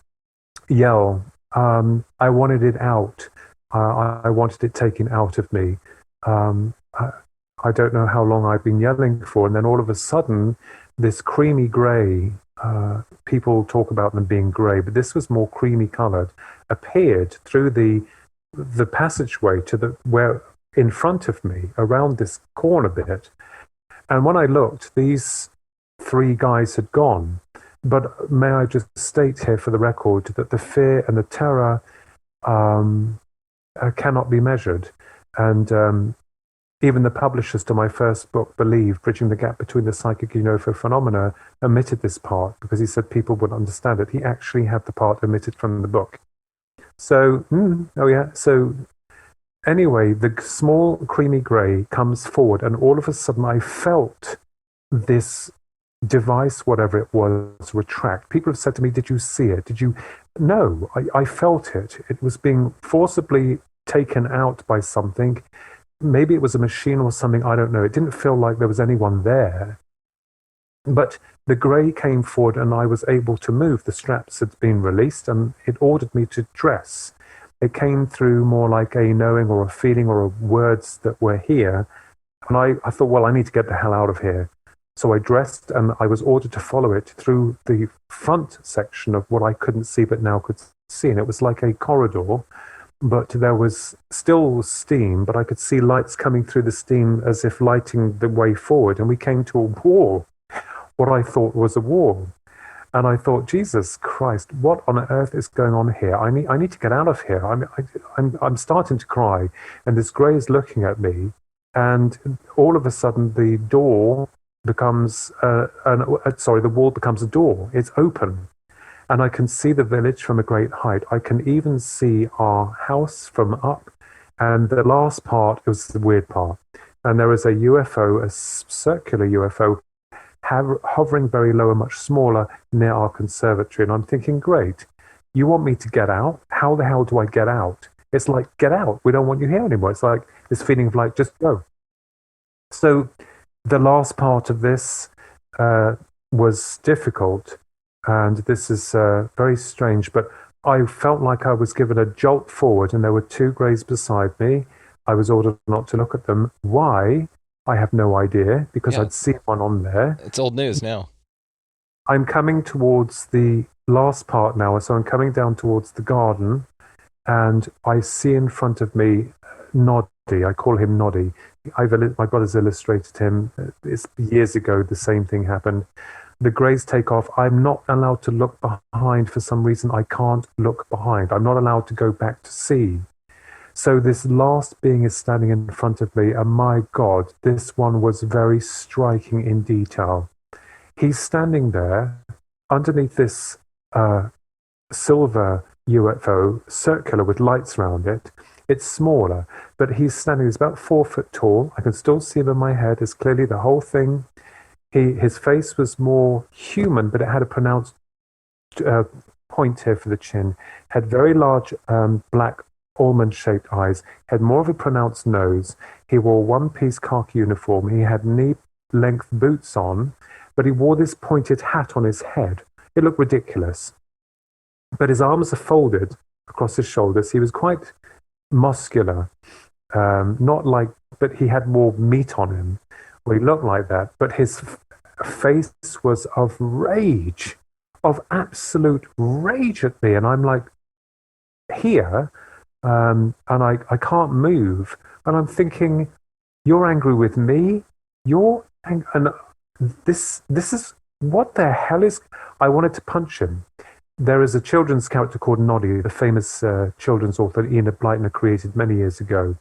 yell. I wanted it out. I wanted it taken out of me. I don't know how long I've been yelling for, and then all of a sudden, this creamy grey, people talk about them being grey, but this was more creamy coloured, appeared through the passageway to where in front of me, around this corner bit. And when I looked, these 3 guys had gone. But may I just state here for the record that the fear and the terror cannot be measured. And even the publishers to my first book, Believe, Bridging the Gap Between the Psychic UFO Phenomena, omitted this part because he said people wouldn't understand it. He actually had the part omitted from the book. So, so anyway, the small creamy grey comes forward, and all of a sudden I felt this device, whatever it was, retract. People have said to me, did you see it? Did you? No, I felt it. It was being forcibly taken out by something. Maybe it was a machine or something, I don't know. It didn't feel like there was anyone there. But the grey came forward and I was able to move. The straps had been released and it ordered me to dress. It came through more like a knowing or a feeling or words that were here. And I thought, well, I need to get the hell out of here. So I dressed and I was ordered to follow it through the front section of what I couldn't see but now could see. And it was like a corridor, but there was still steam, but I could see lights coming through the steam as if lighting the way forward. And we came to a wall, what I thought was a wall. And I thought, Jesus Christ, what on earth is going on here? I need to get out of here. I'm starting to cry. And this grey is looking at me. And all of a sudden, the door becomes, the wall becomes a door. It's open. And I can see the village from a great height. I can even see our house from up. And the last part was the weird part. And there is a UFO, a circular UFO, hovering very low and much smaller near our conservatory. And I'm thinking, great, you want me to get out? How the hell do I get out? It's like, get out. We don't want you here anymore. It's like this feeling of like, just go. So the last part of this was difficult. And this is very strange, but I felt like I was given a jolt forward, and there were two greys beside me. I was ordered not to look at them. Why? I have no idea, because I'd seen one on there. It's old news now. I'm coming towards the last part now, so I'm coming down towards the garden, and I see in front of me Noddy. I call him Noddy. My brother's illustrated him. It's years ago, the same thing happened. The greys take off. I'm not allowed to look behind for some reason. I can't look behind. I'm not allowed to go back to see. So this last being is standing in front of me, and my God, this one was very striking in detail. He's standing there underneath this silver UFO, circular with lights around it. It's smaller, but he's standing, he's about 4 foot tall. I can still see him in my head. It's clearly the whole thing. His face was more human, but it had a pronounced point here for the chin. Had very large black almond-shaped eyes. Had more of a pronounced nose. He wore one-piece khaki uniform. He had knee-length boots on, but he wore this pointed hat on his head. It looked ridiculous. But his arms are folded across his shoulders. He was quite muscular, but he had more meat on him. Well, he looked like that, but his face was of rage, of absolute rage at me. And I'm like, here, and I can't move. And I'm thinking, you're angry with me? And this is, what the hell is, I wanted to punch him. There is a children's character called Noddy, the famous children's author Ian Blyton created many years ago.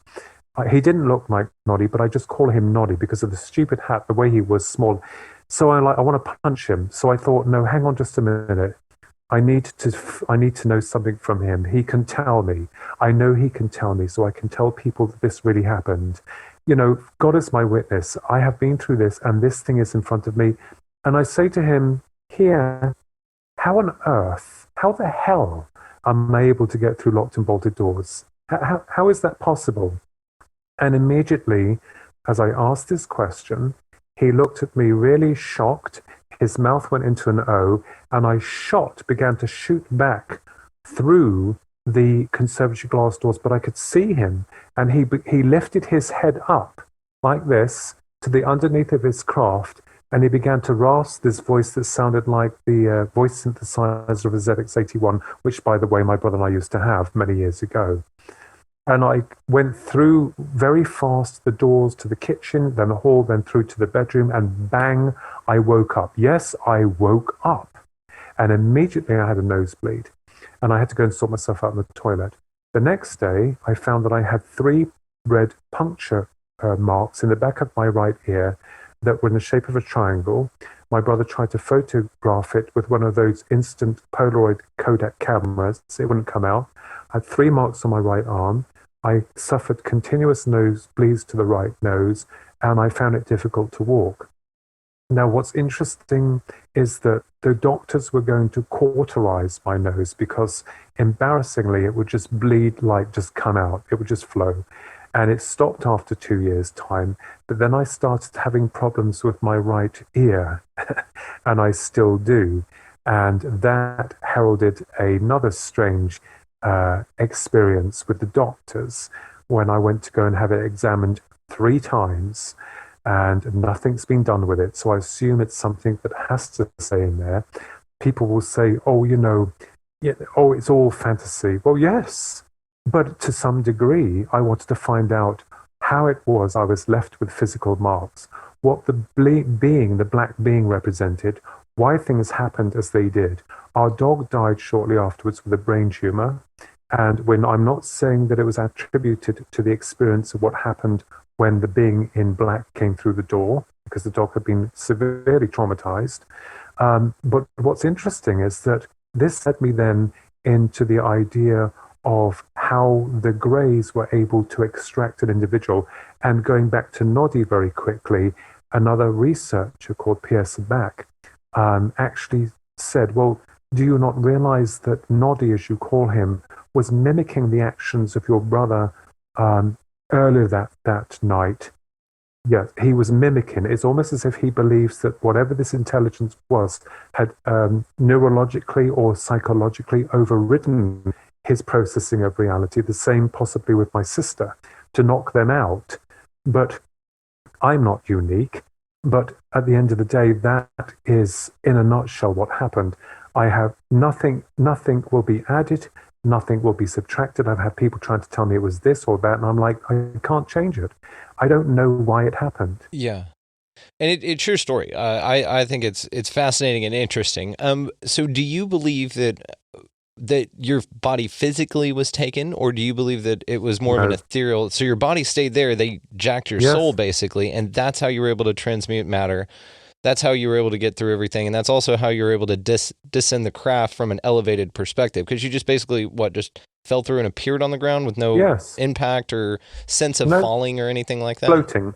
He didn't look like Noddy, but I just call him Noddy because of the stupid hat, the way he was small. So I want to punch him. So I thought, no, hang on just a minute. I need to know something from him. He can tell me. I know he can tell me, so I can tell people that this really happened. You know, God is my witness. I have been through this, and this thing is in front of me. And I say to him, here, how on earth, how the hell am I able to get through locked and bolted doors? How is that possible? And immediately, as I asked this question, he looked at me really shocked. His mouth went into an O, and I began to shoot back through the conservatory glass doors, but I could see him. And he lifted his head up like this to the underneath of his craft, and he began to rasp this voice that sounded like the voice synthesizer of a ZX81, which, by the way, my brother and I used to have many years ago. And I went through very fast the doors to the kitchen, then the hall, then through to the bedroom, and bang, I woke up. Yes, I woke up. And immediately I had a nosebleed. And I had to go and sort myself out in the toilet. The next day, I found that I had 3 red puncture marks in the back of my right ear that were in the shape of a triangle. My brother tried to photograph it with one of those instant Polaroid Kodak cameras. It wouldn't come out. I had 3 marks on my right arm. I suffered continuous nosebleeds to the right nose, and I found it difficult to walk. Now, what's interesting is that the doctors were going to cauterize my nose because, embarrassingly, it would just bleed, like just come out. It would just flow. And it stopped after 2 years' time. But then I started having problems with my right ear, and I still do. And that heralded another strange experience with the doctors when I went to go and have it examined 3 times, and nothing's been done with it. So I assume it's something that has to stay in there. People will say, oh, it's all fantasy. Well, yes, but to some degree, I wanted to find out how it was I was left with physical marks, what the black being represented, why things happened as they did. Our dog died shortly afterwards with a brain tumor. And when I'm not saying that it was attributed to the experience of what happened when the being in black came through the door, because the dog had been severely traumatized. But what's interesting is that this led me then into the idea of how the Greys were able to extract an individual. And going back to Noddy very quickly, another researcher called Pierce Back actually said, well, do you not realize that Noddy, as you call him, was mimicking the actions of your brother earlier that night? Yes, he was mimicking. It's almost as if he believes that whatever this intelligence was had neurologically or psychologically overridden his processing of reality. The same possibly with my sister, to knock them out. But I'm not unique. But at the end of the day, that is, in a nutshell, what happened. I have nothing will be added, nothing will be subtracted. I've had people trying to tell me it was this or that, and I'm like, I can't change it. I don't know why it happened. Yeah. And it's your story. I think it's fascinating and interesting. So do you believe that your body physically was taken, or do you believe that it was more of an ethereal? So your body stayed there, they jacked your soul basically, and that's how you were able to transmute matter. That's how you were able to get through everything, and that's also how you were able to descend the craft from an elevated perspective, because you just basically just fell through and appeared on the ground with no impact or sense of falling or anything like that.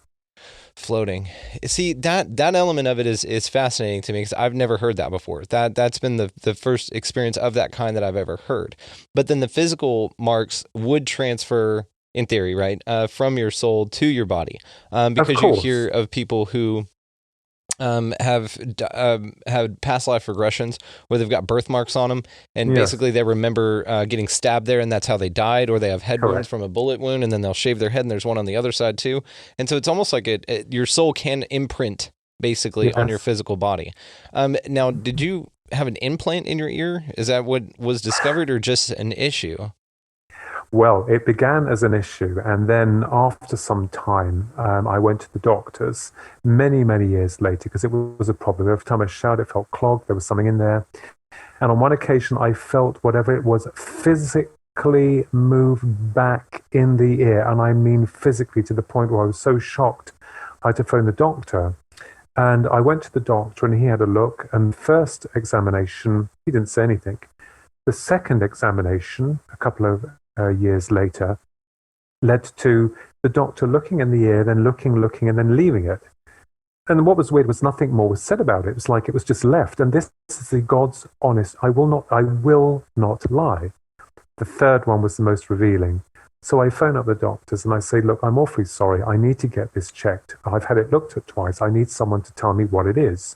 Floating. See, that element of it is fascinating to me, because I've never heard that before. That's been the first experience of that kind that I've ever heard. But then the physical marks would transfer, in theory, right, from your soul to your body, because you hear of people who have had past life regressions where they've got birthmarks on them, and basically they remember getting stabbed there, and that's how they died, or they have head wounds from a bullet wound, and then they'll shave their head, and there's one on the other side too. And so it's almost like your soul can imprint basically on your physical body. Now, did you have an implant in your ear? Is that what was discovered, or just an issue? Well, it began as an issue, and then after some time, I went to the doctors many, many years later, because it was a problem. Every time I showered, it felt clogged. There was something in there. And on one occasion, I felt whatever it was physically move back in the ear, and I mean physically, to the point where I was so shocked, I had to phone the doctor. And I went to the doctor, and he had a look, and the first examination, he didn't say anything. The second examination, a couple of years later, led to the doctor looking in the ear, then looking, and then leaving it. And what was weird was nothing more was said about it. It was like it was just left. And this is the God's honest, I will not lie. The third one was the most revealing. So I phone up the doctors and I say, look, I'm awfully sorry. I need to get this checked. I've had it looked at twice. I need someone to tell me what it is.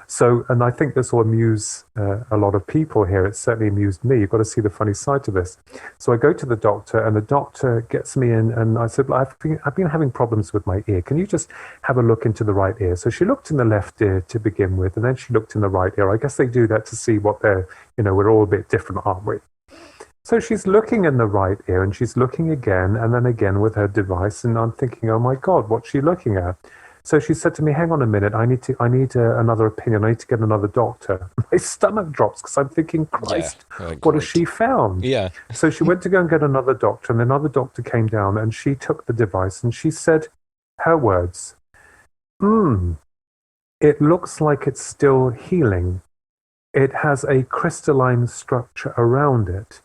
So, and I think this will amuse a lot of people here. It certainly amused me. You've got to see the funny side to this. So I go to the doctor, and the doctor gets me in, and I said, I've been having problems with my ear. Can you just have a look into the right ear? So she looked in the left ear to begin with, and then she looked in the right ear. I guess they do that to see what they're, we're all a bit different, aren't we? So she's looking in the right ear, and she's looking again, and then again with her device, and I'm thinking, oh my God, what's she looking at? So she said to me, hang on a minute, I need another opinion. I need to get another doctor. My stomach drops, because I'm thinking, Christ, what has she found? Yeah. So she went to go and get another doctor, and another doctor came down, and she took the device, and she said, her words, it looks like it's still healing. It has a crystalline structure around it.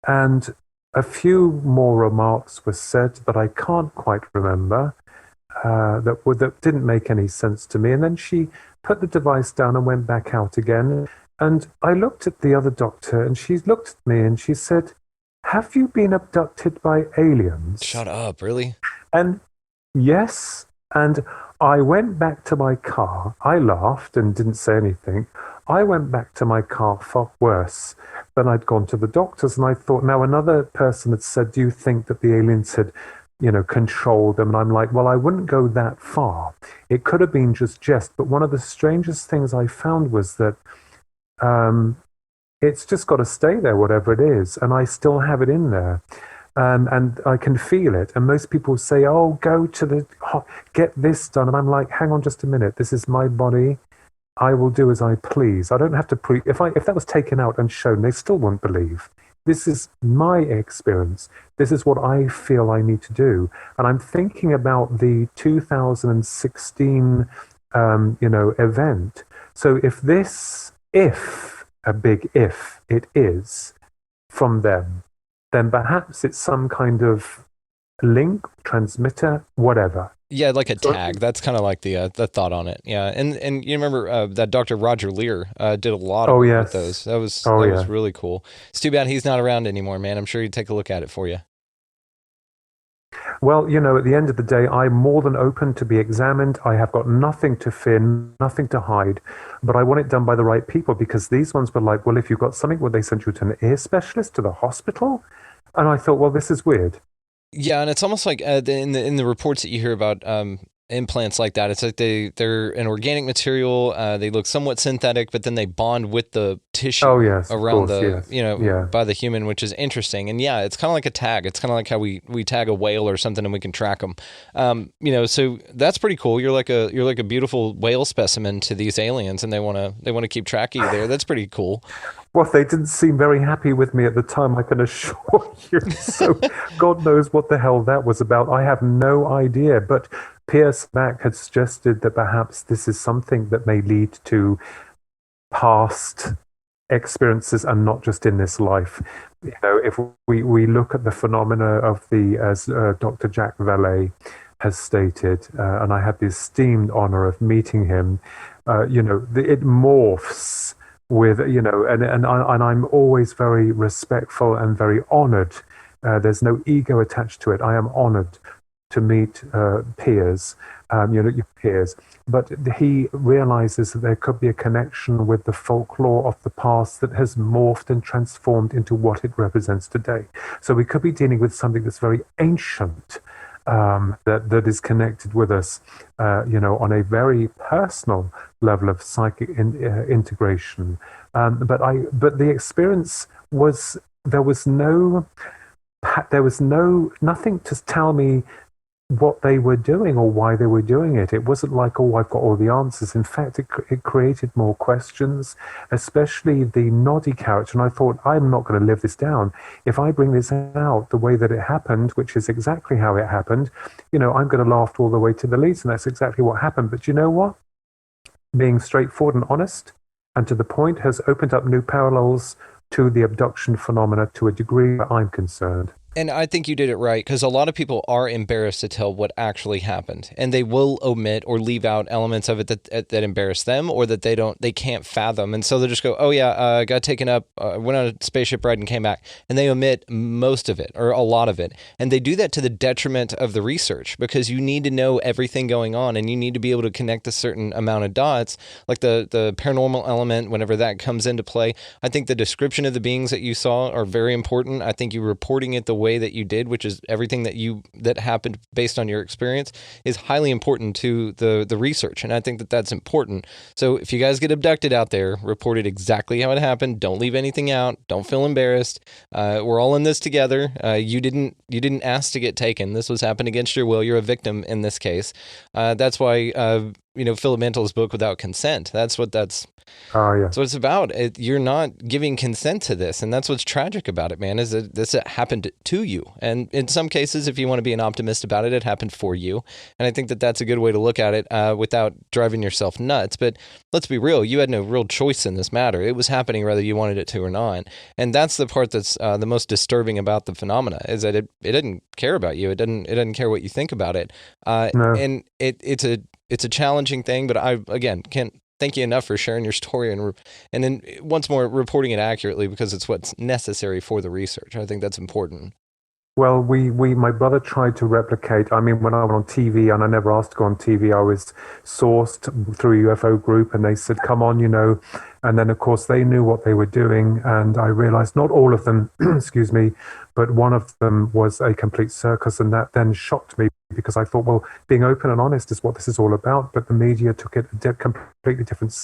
And a few more remarks were said that I can't quite remember. That didn't make any sense to me. And then she put the device down and went back out again. And I looked at the other doctor, and she looked at me and she said, have you been abducted by aliens? Shut up, really? And yes. And I went back to my car. I laughed and didn't say anything. I went back to my car far worse than I'd gone to the doctors. And I thought, now another person had said, do you think that the aliens had control them? And I'm like, well, I wouldn't go that far. It could have been just jest. But one of the strangest things I found was that it's just got to stay there, whatever it is. And I still have it in there. And I can feel it. And most people say, oh, go to get this done. And I'm like, hang on just a minute. This is my body. I will do as I please. I don't have to if that was taken out and shown, they still wouldn't believe. This is my experience. This is what I feel I need to do. And I'm thinking about the 2016, event. So if a big if it is from them, then perhaps it's some kind of link, transmitter, whatever. Yeah, like a tag. That's kind of like the thought on it. Yeah, and you remember that Dr. Roger Lear did a lot of work with those. That was really cool. It's too bad he's not around anymore, man. I'm sure he'd take a look at it for you. Well, at the end of the day, I'm more than open to be examined. I have got nothing to fear, nothing to hide, but I want it done by the right people, because these ones were like, well, if you've got something, would they send you to an ear specialist, to the hospital? And I thought, well, this is weird. Yeah, and it's almost like in the reports that you hear about implants like that, it's like they're an organic material. They look somewhat synthetic, but then they bond with the tissue around by the human, which is interesting. And yeah, it's kind of like a tag. It's kind of like how we tag a whale or something and we can track them. So that's pretty cool. You're like a beautiful whale specimen to these aliens, and they want to keep track of you there. That's pretty cool. Well, they didn't seem very happy with me at the time, I can assure you. So God knows what the hell that was about. I have no idea. But Pierce Mack had suggested that perhaps this is something that may lead to past experiences and not just in this life. If we look at the phenomena of as Dr. Jacques Vallée has stated, and I had the esteemed honor of meeting him, it morphs with, and I'm always very respectful and very honored. There's no ego attached to it. I am honored to meet peers, your peers. But he realizes that there could be a connection with the folklore of the past that has morphed and transformed into what it represents today. So we could be dealing with something that's very ancient, that is connected with us, on a very personal level of psychic integration. But the experience was, there was nothing to tell me what they were doing or why they were doing it. It wasn't like, oh, I've got all the answers. In fact, it created more questions, especially the Noddy character. And I thought, I'm not going to live this down. If I bring this out the way that it happened, which is exactly how it happened, I'm going to laugh all the way to the leads. And that's exactly what happened. But you know what? Being straightforward and honest and to the point has opened up new parallels to the abduction phenomena to a degree where I'm concerned. And I think you did it right, because a lot of people are embarrassed to tell what actually happened, and they will omit or leave out elements of it that embarrass them or that they can't fathom, and so they'll just go, oh yeah, I got taken up, went on a spaceship ride and came back, and they omit most of it or a lot of it, and they do that to the detriment of the research, because you need to know everything going on, and you need to be able to connect a certain amount of dots, like the paranormal element whenever that comes into play. I think the description of the beings that you saw are very important. I think you reporting it the way that you did, which is everything that happened based on your experience, is highly important to the research, and I think that's important. So if you guys get abducted out there, report it exactly how it happened. Don't leave anything out. Don't feel embarrassed. We're all in this together. You didn't ask to get taken. This was happened against your will. You're a victim in this case. That's why Philip Mantle's book, Without Consent. That's what it's about. You're not giving consent to this, and that's what's tragic about it, man, is that this happened to you. And in some cases, if you want to be an optimist about it, it happened for you. And I think that's a good way to look at it without driving yourself nuts. But let's be real, you had no real choice in this matter. It was happening whether you wanted it to or not. And that's the part that's the most disturbing about the phenomena, is that it didn't care about you. It doesn't care what you think about it. No. And it's a challenging thing, but I, again, can't thank you enough for sharing your story and then once more reporting it accurately, because it's what's necessary for the research. I think that's important. Well, my brother tried to replicate. I mean, when I went on TV, and I never asked to go on TV, I was sourced through a UFO group, and they said, come on, and then of course they knew what they were doing, and I realized not all of them, excuse me, but one of them was a complete circus, and that then shocked me, because I thought, well, being open and honest is what this is all about, but the media took it a completely different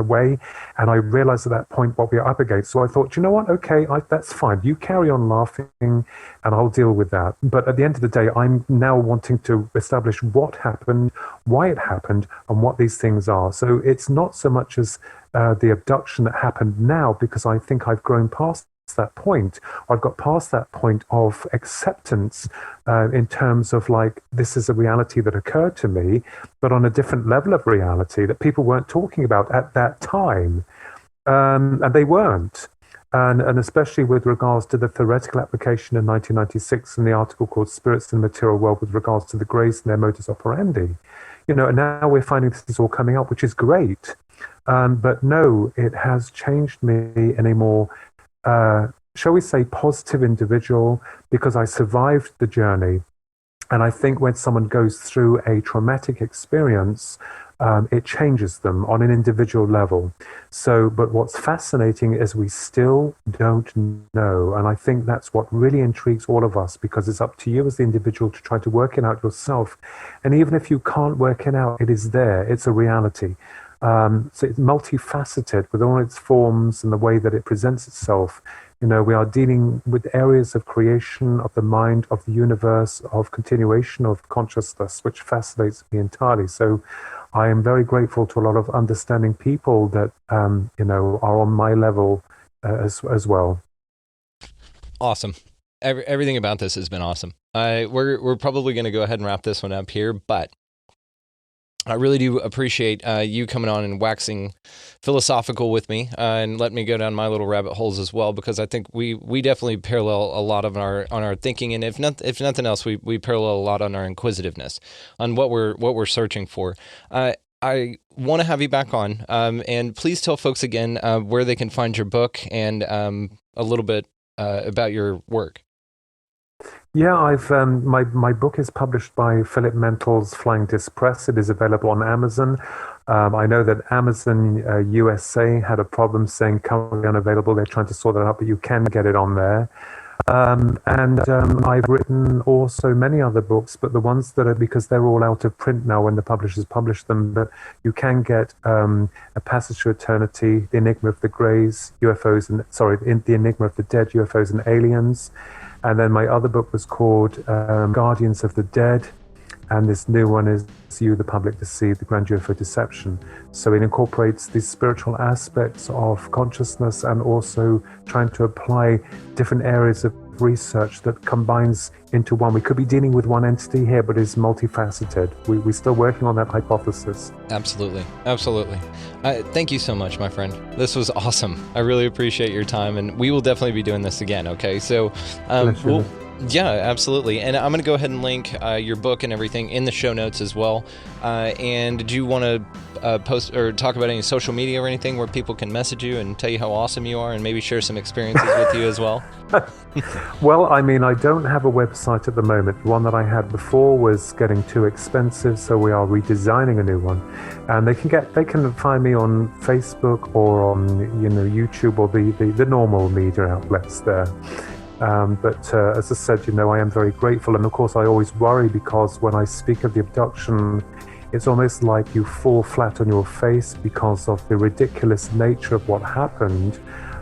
way, and I realized at that point what we are up against. So I thought, you know what, okay, that's fine. You carry on laughing, and I'll deal with that. But at the end of the day, I'm now wanting to establish what happened, why it happened, and what these things are. So it's not so much as the abduction that happened now, because I think I've grown past that point. I've got past that point of acceptance in terms of like, this is a reality that occurred to me, but on a different level of reality that people weren't talking about at that time. And they weren't. And especially with regards to the theoretical application in 1996 in the article called Spirits in the Material World with regards to the Greys and their modus operandi. And now we're finding this is all coming up, which is great. But no, it has changed me in a more, shall we say, positive individual, because I survived the journey. And I think when someone goes through a traumatic experience, it changes them on an individual level. But what's fascinating is we still don't know. And I think that's what really intrigues all of us, because it's up to you as the individual to try to work it out yourself. And even if you can't work it out, it is there. It's a reality. So it's multifaceted with all its forms and the way that it presents itself. We are dealing with areas of creation, of the mind, of the universe, of continuation of consciousness, which fascinates me entirely. So I am very grateful to a lot of understanding people that, are on my level as well. Awesome. Everything about this has been awesome. We're probably going to go ahead and wrap this one up here, but I really do appreciate you coming on and waxing philosophical with me and letting me go down my little rabbit holes as well, because I think we definitely parallel a lot of our thinking, and if nothing else, we parallel a lot on our inquisitiveness, on what we're searching for. I want to have you back on, and please tell folks again where they can find your book and a little bit about your work. Yeah, I've my book is published by Philip Mental's Flying Disc Press. It is available on Amazon. I know that Amazon USA had a problem saying currently unavailable. They're trying to sort that out, but you can get it on there. I've written also many other books, but the ones that are, because they're all out of print now when the publishers publish them, but you can get A Passage to Eternity, The Enigma of the Greys, The Enigma of the Dead, UFOs and Aliens. And then my other book was called Guardians of the Dead. And this new one is You, the Public Deceived, The Grand UFO Deception. So it incorporates these spiritual aspects of consciousness and also trying to apply different areas of research that combines into one. We could be dealing with one entity here, but it's multifaceted. We're still working on that hypothesis. Absolutely. Absolutely. Thank you so much, my friend. This was awesome. I really appreciate your time, and we will definitely be doing this again, okay? So yeah, absolutely. And I'm going to go ahead and link your book and everything in the show notes as well. And did you want to post or talk about any social media or anything where people can message you and tell you how awesome you are and maybe share some experiences with you as well? Well, I mean, I don't have a website at the moment. The one that I had before was getting too expensive, so we are redesigning a new one. And they can find me on Facebook or on YouTube or the normal media outlets there. But as I said, I am very grateful. And of course, I always worry because when I speak of the abduction, it's almost like you fall flat on your face because of the ridiculous nature of what happened.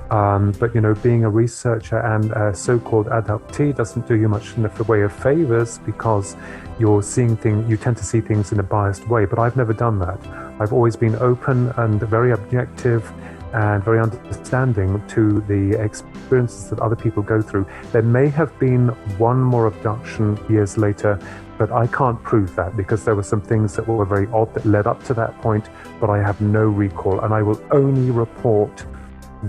But being a researcher and a so-called abductee doesn't do you much in the way of favors, because you tend to see things in a biased way. But I've never done that. I've always been open and very objective and very understanding to the experiences that other people go through. There may have been one more abduction years later, but I can't prove that because there were some things that were very odd that led up to that point, but I have no recall, and I will only report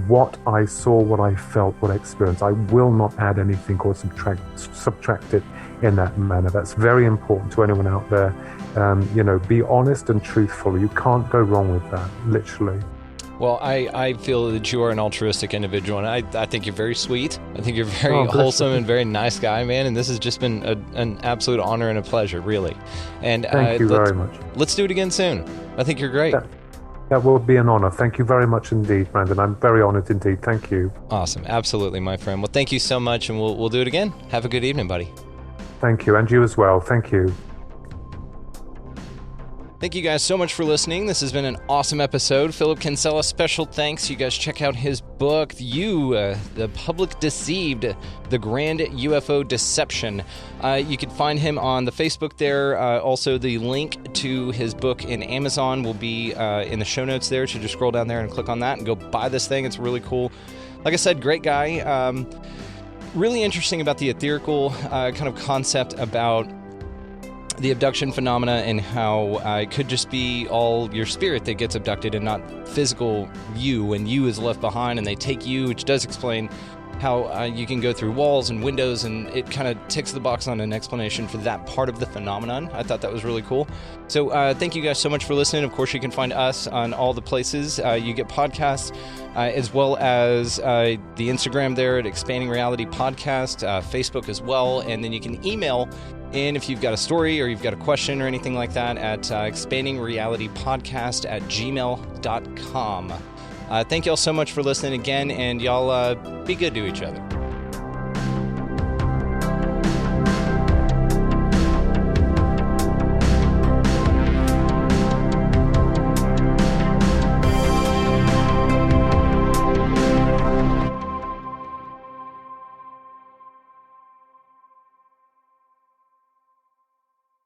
what I saw, what I felt, what I experienced. I will not add anything or subtract it in that manner. That's very important to anyone out there. Be honest and truthful. You can't go wrong with that, literally. Well, I feel that you are an altruistic individual, and I think you're very sweet. I think you're very wholesome and very nice guy, man, and this has just been an absolute honor and a pleasure, really. And thank you very much. Let's do it again soon. I think you're great. That will be an honor. Thank you very much indeed, Brandon. I'm very honored indeed. Thank you. Awesome. Absolutely, my friend. Well, thank you so much, and we'll do it again. Have a good evening, buddy. Thank you, and you as well. Thank you. Thank you guys so much for listening. This has been an awesome episode. Philip Kinsella, special thanks. You guys check out his book, The Public Deceived, The Grand UFO Deception. You can find him on the Facebook there. Also, the link to his book in Amazon will be in the show notes there. So just scroll down there and click on that and go buy this thing. It's really cool. Like I said, great guy. Really interesting about the etherical kind of concept about the abduction phenomena and how it could just be all your spirit that gets abducted and not physical you, and you is left behind and they take you, which does explain how you can go through walls and windows, and it kind of ticks the box on an explanation for that part of the phenomenon. I thought that was really cool. So thank you guys so much for listening. Of course, you can find us on all the places you get podcasts, as well as the Instagram there at Expanding Reality Podcast, Facebook as well, and then you can email in if you've got a story or you've got a question or anything like that at expandingrealitypodcast@gmail.com. Thank y'all so much for listening again, and y'all be good to each other.